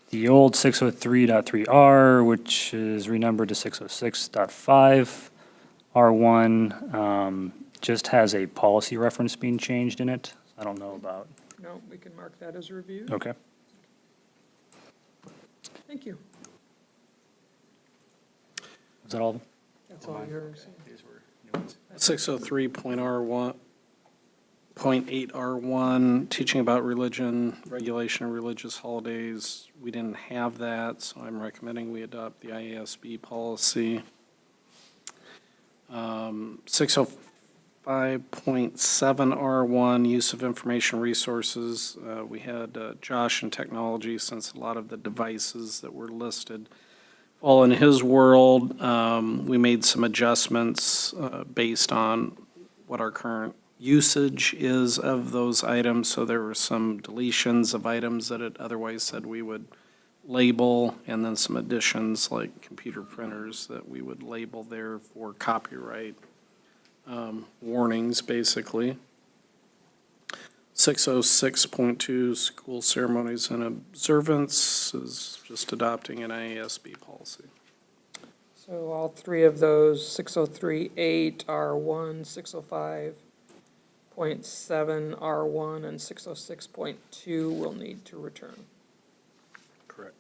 the old 603.3R, which is renumbered to 606.5, R1, just has a policy reference being changed in it. I don't know about, No, we can mark that as reviewed. okay. Thank you. Is that all of them? That's all yours. 603.8R1, teaching about religion, regulation of religious holidays. We didn't have that, so I'm recommending we adopt the IASB policy. 605.7R1, use of information resources. We had Josh in technology, since a lot of the devices that were listed all in his world. We made some adjustments based on what our current usage is of those items. So there were some deletions of items that it otherwise said we would label, and then some additions like computer printers that we would label there for copyright warnings, basically. 606.2, school ceremonies and observance, is just adopting an IASB policy. So all three of those, 603.8 R1, 605.7 R1, and 606.2 will need to return. Correct.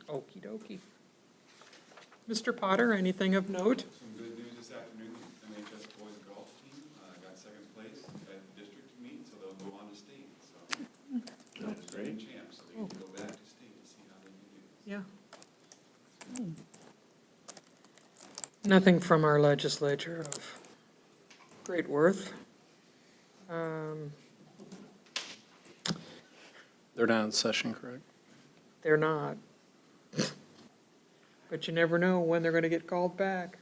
Okey dokey. Mr. Potter, anything of note? Some good news this afternoon, MHS boys golf team got second place at the district meet, so they'll go on to state, so. That's great. Champs, so they can go back to state to see how they can do. Yeah. Nothing from our legislature of great worth. They're not in session, correct? They're not. But you never know when they're gonna get called back.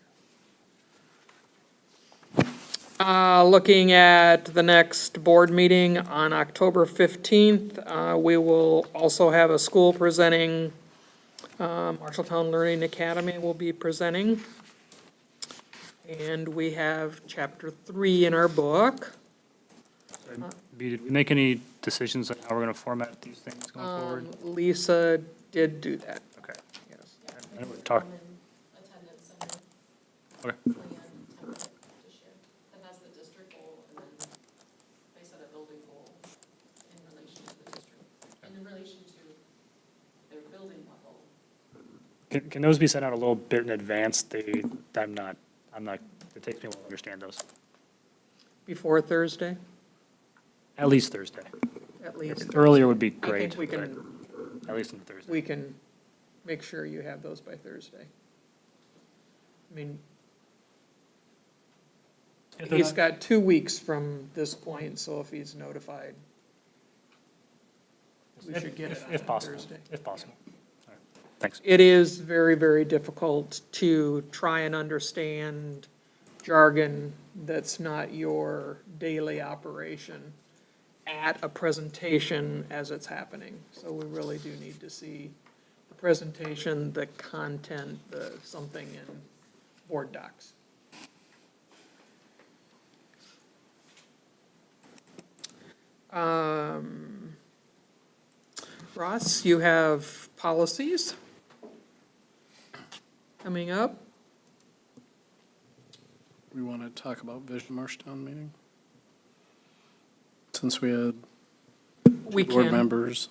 Looking at the next board meeting on October 15th, we will also have a school presenting. Marshalltown Learning Academy will be presenting. And we have chapter 3 in our book. Did we make any decisions on how we're going to format these things going forward? Lisa did do that. Okay. Yes. I know we talked. Attendance and Okay. plan template to share. That has the district goal, and then they set a building goal in relation to the district, and in relation to their building level. Can those be sent out a little bit in advance? I'm not, it takes me a while to understand those. Before Thursday, At least Thursday. at least. Earlier would be I great. think we can, but At least on Thursday. we can make sure you have those by Thursday. I mean, If they're he's not- got 2 weeks from this point, so if he's notified, we should get it If on possible, Thursday. if possible. All right. Thanks. It is very, very difficult to try and understand jargon that's not your daily operation at a presentation as it's happening. So we really do need to see the presentation, the content, the something in board docs. Ross, you have policies coming up. We want to talk about Vision Marshalltown meeting? Since we had We board can, members.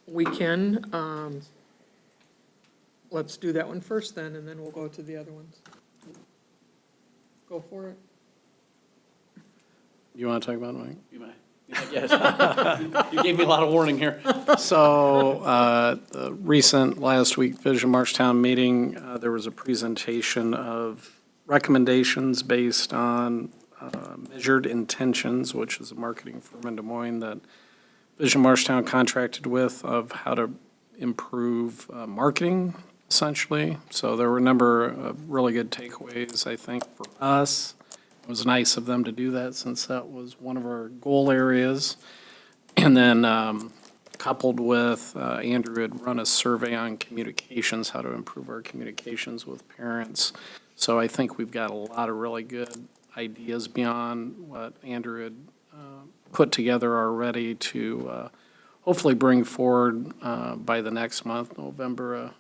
we can. Let's do that one first then, and then we'll go to the other ones. Go for it. You want to talk about it, Mike? You might. Yes. You gave me a lot of warning here. So, the recent last week Vision Marshalltown meeting, there was a presentation of recommendations based on Measured Intentions, which is a marketing firm in Des Moines that Vision Marshalltown contracted with, of how to improve marketing, essentially. So there were a number of really good takeaways, I think, for us. It was nice of them to do that since that was one of our goal areas. And then coupled with, Andrew had run a survey on communications, how to improve our communications with parents. So I think we've got a lot of really good ideas beyond what Andrew had put together already to hopefully bring forward by the next month, November, a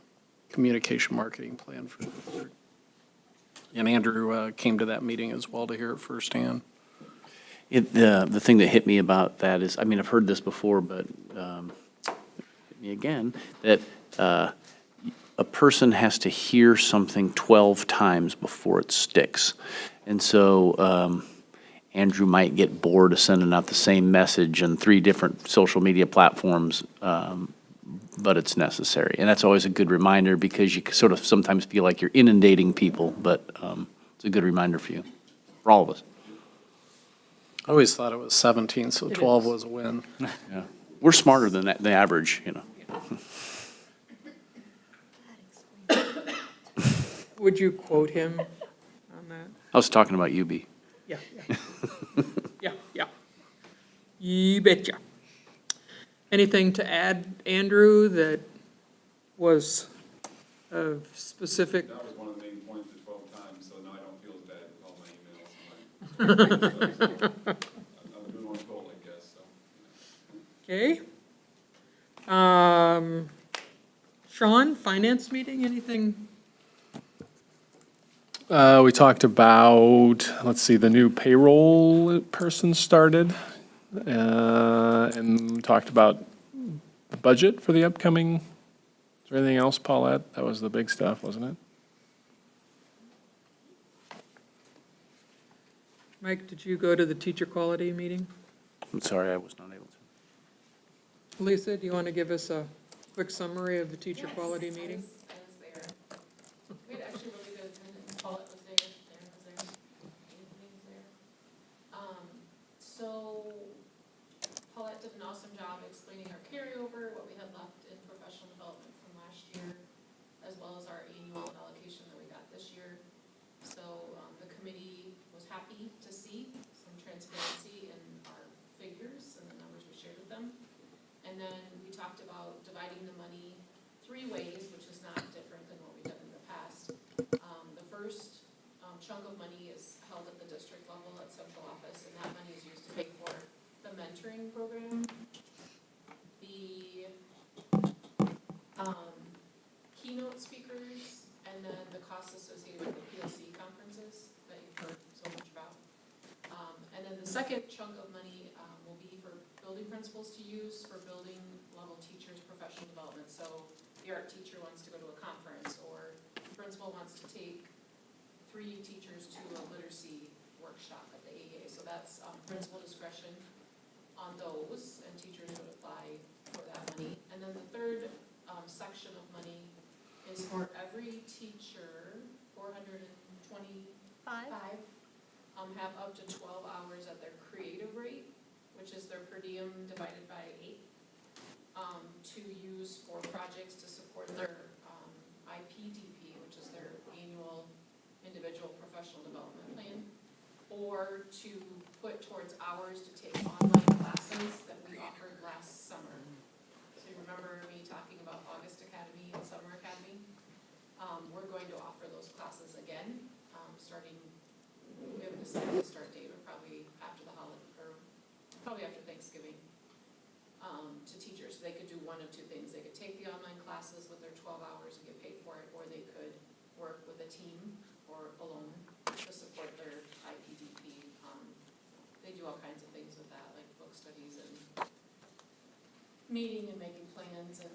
communication marketing plan for the district. And Andrew came to that meeting as well to hear it firsthand. The thing that hit me about that is, I mean, I've heard this before, but hit me again, that a person has to hear something 12 times before it sticks. And so Andrew might get bored of sending out the same message on 3 different social media platforms, but it's necessary. And that's always a good reminder, because you sort of sometimes feel like you're inundating people, but it's a good reminder for you, for all of us. I always thought it was 17, so 12 was a win. Yeah. We're smarter than the average, you know. Would you quote him on that? I was talking about UB. Yeah, yeah. Yeah, yeah. You betcha. Anything to add, Andrew, that was of specific? That was one of the main points, the 12 times, so now I don't feel as bad with all my emails. I'm doing one quote, I guess, so. Okay. Sean, finance meeting, anything? We talked about, let's see, the new payroll person started, and talked about the budget for the upcoming. Is there anything else, Paulette? That was the big stuff, wasn't it? Mike, did you go to the teacher quality meeting? I'm sorry, I was not able to. Lisa, do you want to give us a quick summary of the teacher quality meeting? I was there. We had actually really good attendance. Paulette was there, Darren was there, Anthony was there. So Paulette did an awesome job explaining our carryover, what we had left in professional development from last year, as well as our annual allocation that we got this year. So the committee was happy to see some transparency in our figures and the numbers we shared with them. And then we talked about dividing the money 3 ways, which is not different than what we've done in the past. The first chunk of money is held at the district level at central office, and that money is used to pay for the mentoring program, the keynote speakers, and then the costs associated with the PLC conferences that you've heard so much about. And then the second chunk of money will be for building principals to use for building level teachers' professional development. So the art teacher wants to go to a conference, or the principal wants to take 3 teachers to a literacy workshop at the AA. So that's principal discretion on those, and teachers would apply for that money. And then the third section of money is for every teacher, 425, have up to 12 hours at their creative rate, which is their per diem divided by 8, to use for projects to support their IPDP, which is their annual individual professional development plan, or to put towards hours to take online classes that we offered last summer. So you remember me talking about August Academy and Summer Academy? We're going to offer those classes again, starting, we haven't decided the start date, but probably after the holiday, or probably after Thanksgiving, to teachers. They could do one of 2 things. They could take the online classes with their 12 hours and get paid for it, or they could work with a a team or alone to support their IPDP. They do all kinds of things with that, like book studies and meeting and making plans and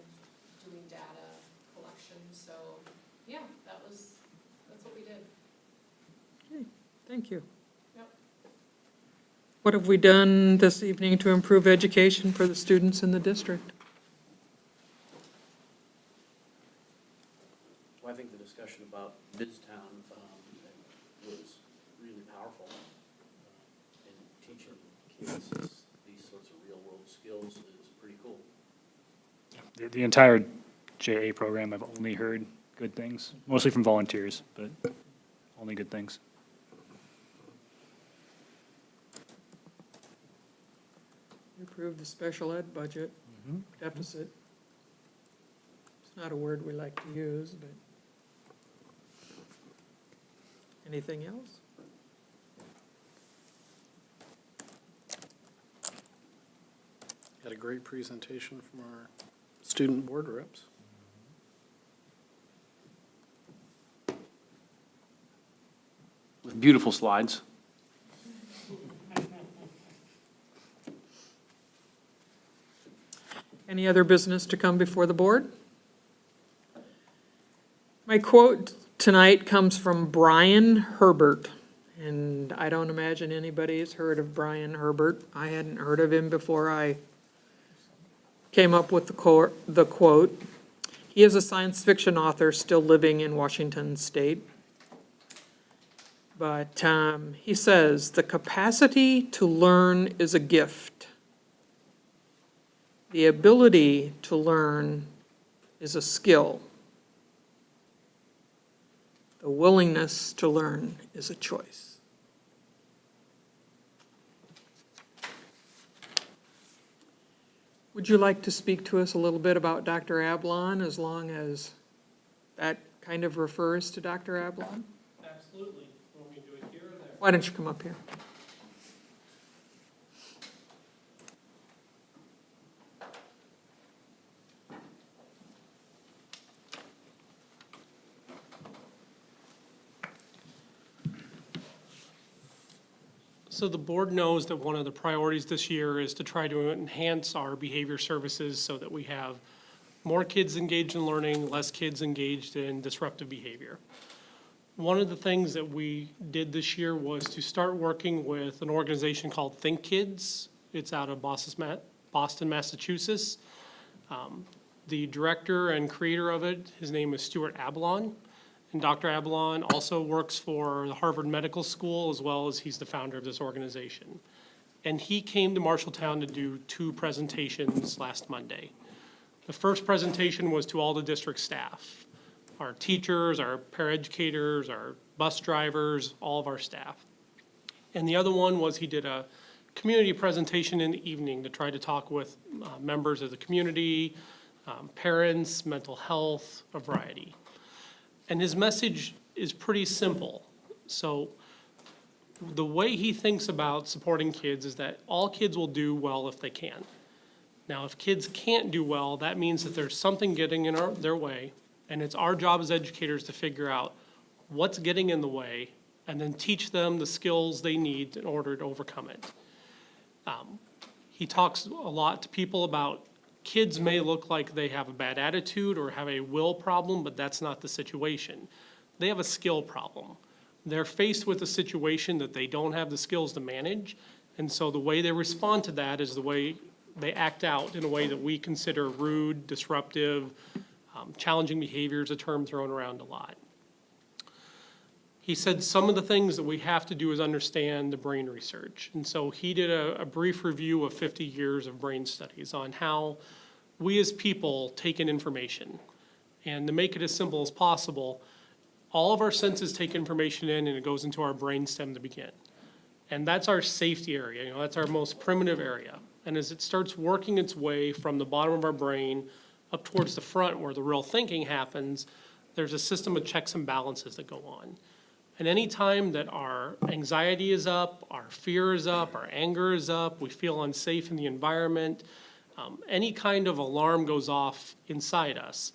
doing data collection. So, yeah, that's what we did. Okay, thank you. Yep. What have we done this evening to improve education for the students in the district? Well, I think the discussion about Midtown was really powerful. And teaching kids these sorts of real-world skills is pretty cool. The entire JA program, I've only heard good things, mostly from volunteers, but only good things. We approved the special ed budget deficit. It's not a word we like to use, but anything else? Had a great presentation from our student board reps. With beautiful slides. Any other business to come before the board? My quote tonight comes from Brian Herbert, and I don't imagine anybody's heard of Brian Herbert. I hadn't heard of him before I came up with the quote. He is a science fiction author still living in Washington State. But he says, "The capacity to learn is a gift. The ability to learn is a skill. The willingness to learn is a choice." Would you like to speak to us a little bit about Dr. Ablon, as long as that kind of refers to Dr. Ablon? Absolutely. Want me to do it here or there? Why don't you come up here? So the board knows that one of the priorities this year is to try to enhance our behavior services so that we have more kids engaged in learning, less kids engaged in disruptive behavior. One of the things that we did this year was to start working with an organization called Think Kids. It's out of Boston, Massachusetts. The director and creator of it, his name is Stuart Ablon. And Dr. Ablon also works for the Harvard Medical School, as well as he's the founder of this organization. And he came to Marshalltown to do 2 presentations last Monday. The first presentation was to all the district staff, our teachers, our paraeducators, our bus drivers, all of our staff. And the other one was he did a community presentation in the evening to try to talk with members of the community, parents, mental health, a variety. And his message is pretty simple. So the way he thinks about supporting kids is that all kids will do well if they can. Now, if kids can't do well, that means that there's something getting in their way, and it's our job as educators to figure out what's getting in the way and then teach them the skills they need in order to overcome it. He talks a lot to people about kids may look like they have a bad attitude or have a will problem, but that's not the situation. They have a skill problem. They're faced with a situation that they don't have the skills to manage, and so the way they respond to that is the way they act out in a way that we consider rude, disruptive, challenging behaviors, a term thrown around a lot. He said some of the things that we have to do is understand the brain research. And so he did a brief review of 50 years of brain studies on how we as people take in information. And to make it as simple as possible, all of our senses take information in and it goes into our brainstem to begin. And that's our safety area, that's our most primitive area. And as it starts working its way from the bottom of our brain up towards the front where the real thinking happens, there's a system of checks and balances that go on. And any time that our anxiety is up, our fear is up, our anger is up, we feel unsafe in the environment, any kind of alarm goes off inside us,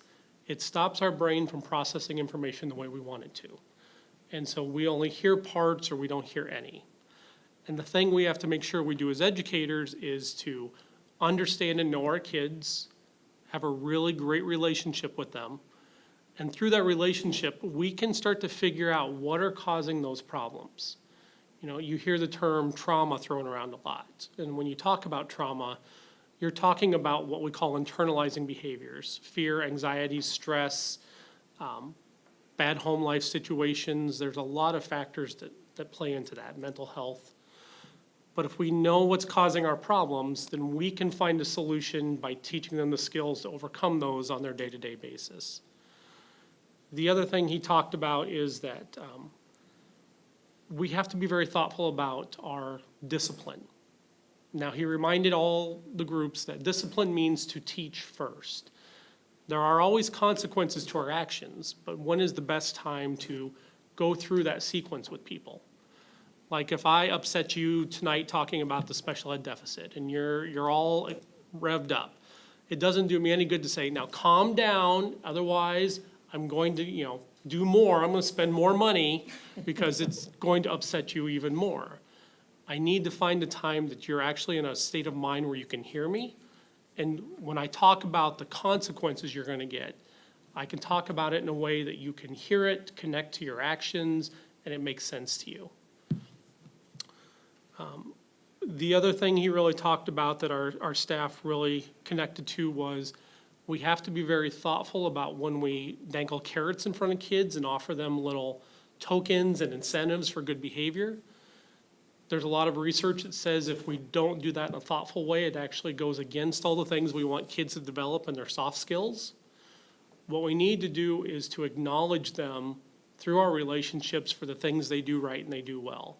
it stops our brain from processing information the way we want it to. And so we only hear parts or we don't hear any. And the thing we have to make sure we do as educators is to understand and know our kids, have a really great relationship with them. And through that relationship, we can start to figure out what are causing those problems. You know, you hear the term trauma thrown around a lot. And when you talk about trauma, you're talking about what we call internalizing behaviors, fear, anxiety, stress, bad home life situations. There's a lot of factors that play into that, mental health. But if we know what's causing our problems, then we can find a solution by teaching them the skills to overcome those on their day-to-day basis. The other thing he talked about is that we have to be very thoughtful about our discipline. Now, he reminded all the groups that discipline means to teach first. There are always consequences to our actions, but when is the best time to go through that sequence with people? Like if I upset you tonight talking about the special ed deficit and you're all revved up, it doesn't do me any good to say, now calm down, otherwise I'm going to, do more, I'm gonna spend more money because it's going to upset you even more. I need to find a time that you're actually in a state of mind where you can hear me. And when I talk about the consequences you're gonna get, I can talk about it in a way that you can hear it, connect to your actions, and it makes sense to you. The other thing he really talked about that our staff really connected to was we have to be very thoughtful about when we dangle carrots in front of kids and offer them little tokens and incentives for good behavior. There's a lot of research that says if we don't do that in a thoughtful way, it actually goes against all the things we want kids to develop in their soft skills. What we need to do is to acknowledge them through our relationships for the things they do right and they do well.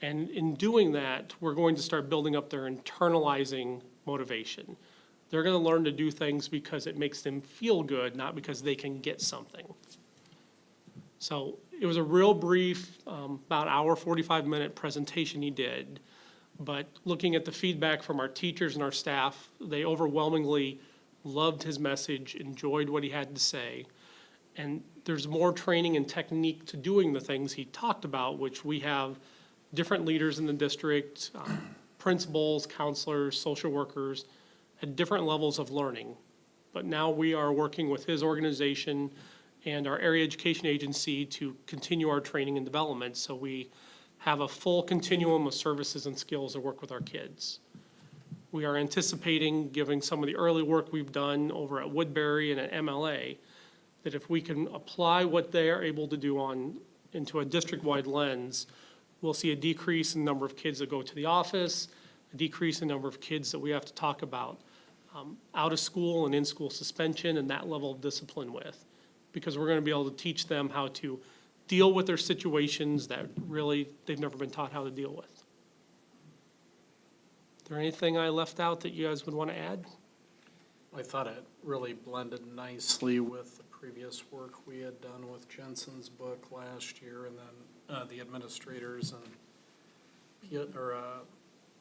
And in doing that, we're going to start building up their internalizing motivation. They're going to learn to do things because it makes them feel good, not because they can get something. So it was a real brief, about hour, 45-minute presentation he did. But looking at the feedback from our teachers and our staff, they overwhelmingly loved his message, enjoyed what he had to say. And there's more training and technique to doing the things he talked about, which we have different leaders in the district, principals, counselors, social workers, at different levels of learning. But now we are working with his organization and our area education agency to continue our training and development so we have a full continuum of services and skills to work with our kids. We are anticipating, given some of the early work we've done over at Woodbury and at MLA, that if we can apply what they are able to do into a district-wide lens, we'll see a decrease in the number of kids that go to the office, a decrease in the number of kids that we have to talk about out of school and in-school suspension and that level of discipline with. Because we're going to be able to teach them how to deal with their situations that really they've never been taught how to deal with. Is there anything I left out that you guys would want to add? I thought it really blended nicely with the previous work we had done with Jensen's book last year, and then the administrators and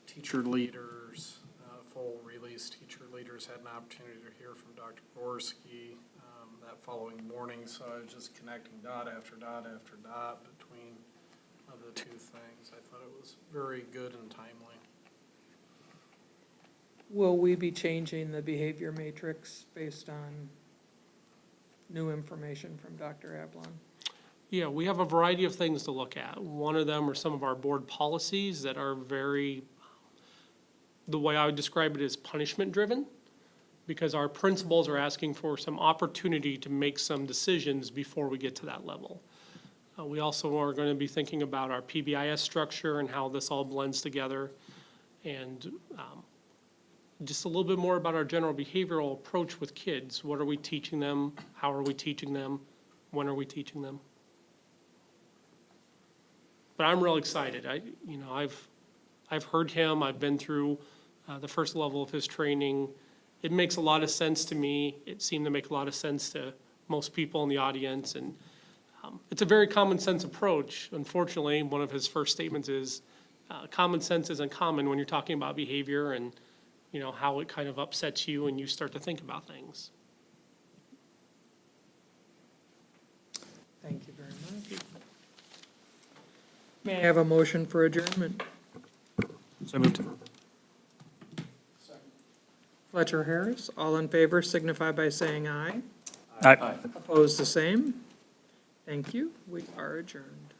teacher leaders, full release teacher leaders had an opportunity to hear from Dr. Gorski that following morning, so I was just connecting dot after dot after dot between the two things. I thought it was very good and timely. Will we be changing the behavior matrix based on new information from Dr. Ablon? Yeah, we have a variety of things to look at. One of them are some of our board policies that are very, the way I would describe it is punishment-driven, because our principals are asking for some opportunity to make some decisions before we get to that level. We also are going to be thinking about our PBIS structure and how this all blends together, and just a little bit more about our general behavioral approach with kids. What are we teaching them? How are we teaching them? When are we teaching them? But I'm real excited. I've heard him. I've been through the first level of his training. It makes a lot of sense to me. It seemed to make a lot of sense to most people in the audience. And it's a very common sense approach. Unfortunately, one of his first statements is common sense isn't common when you're talking about behavior and how it kind of upsets you and you start to think about things. May I have a motion for adjournment? So moved. Fletcher Harris, all in favor signify by saying aye. Aye. Opposed, the same. Thank you. We are adjourned.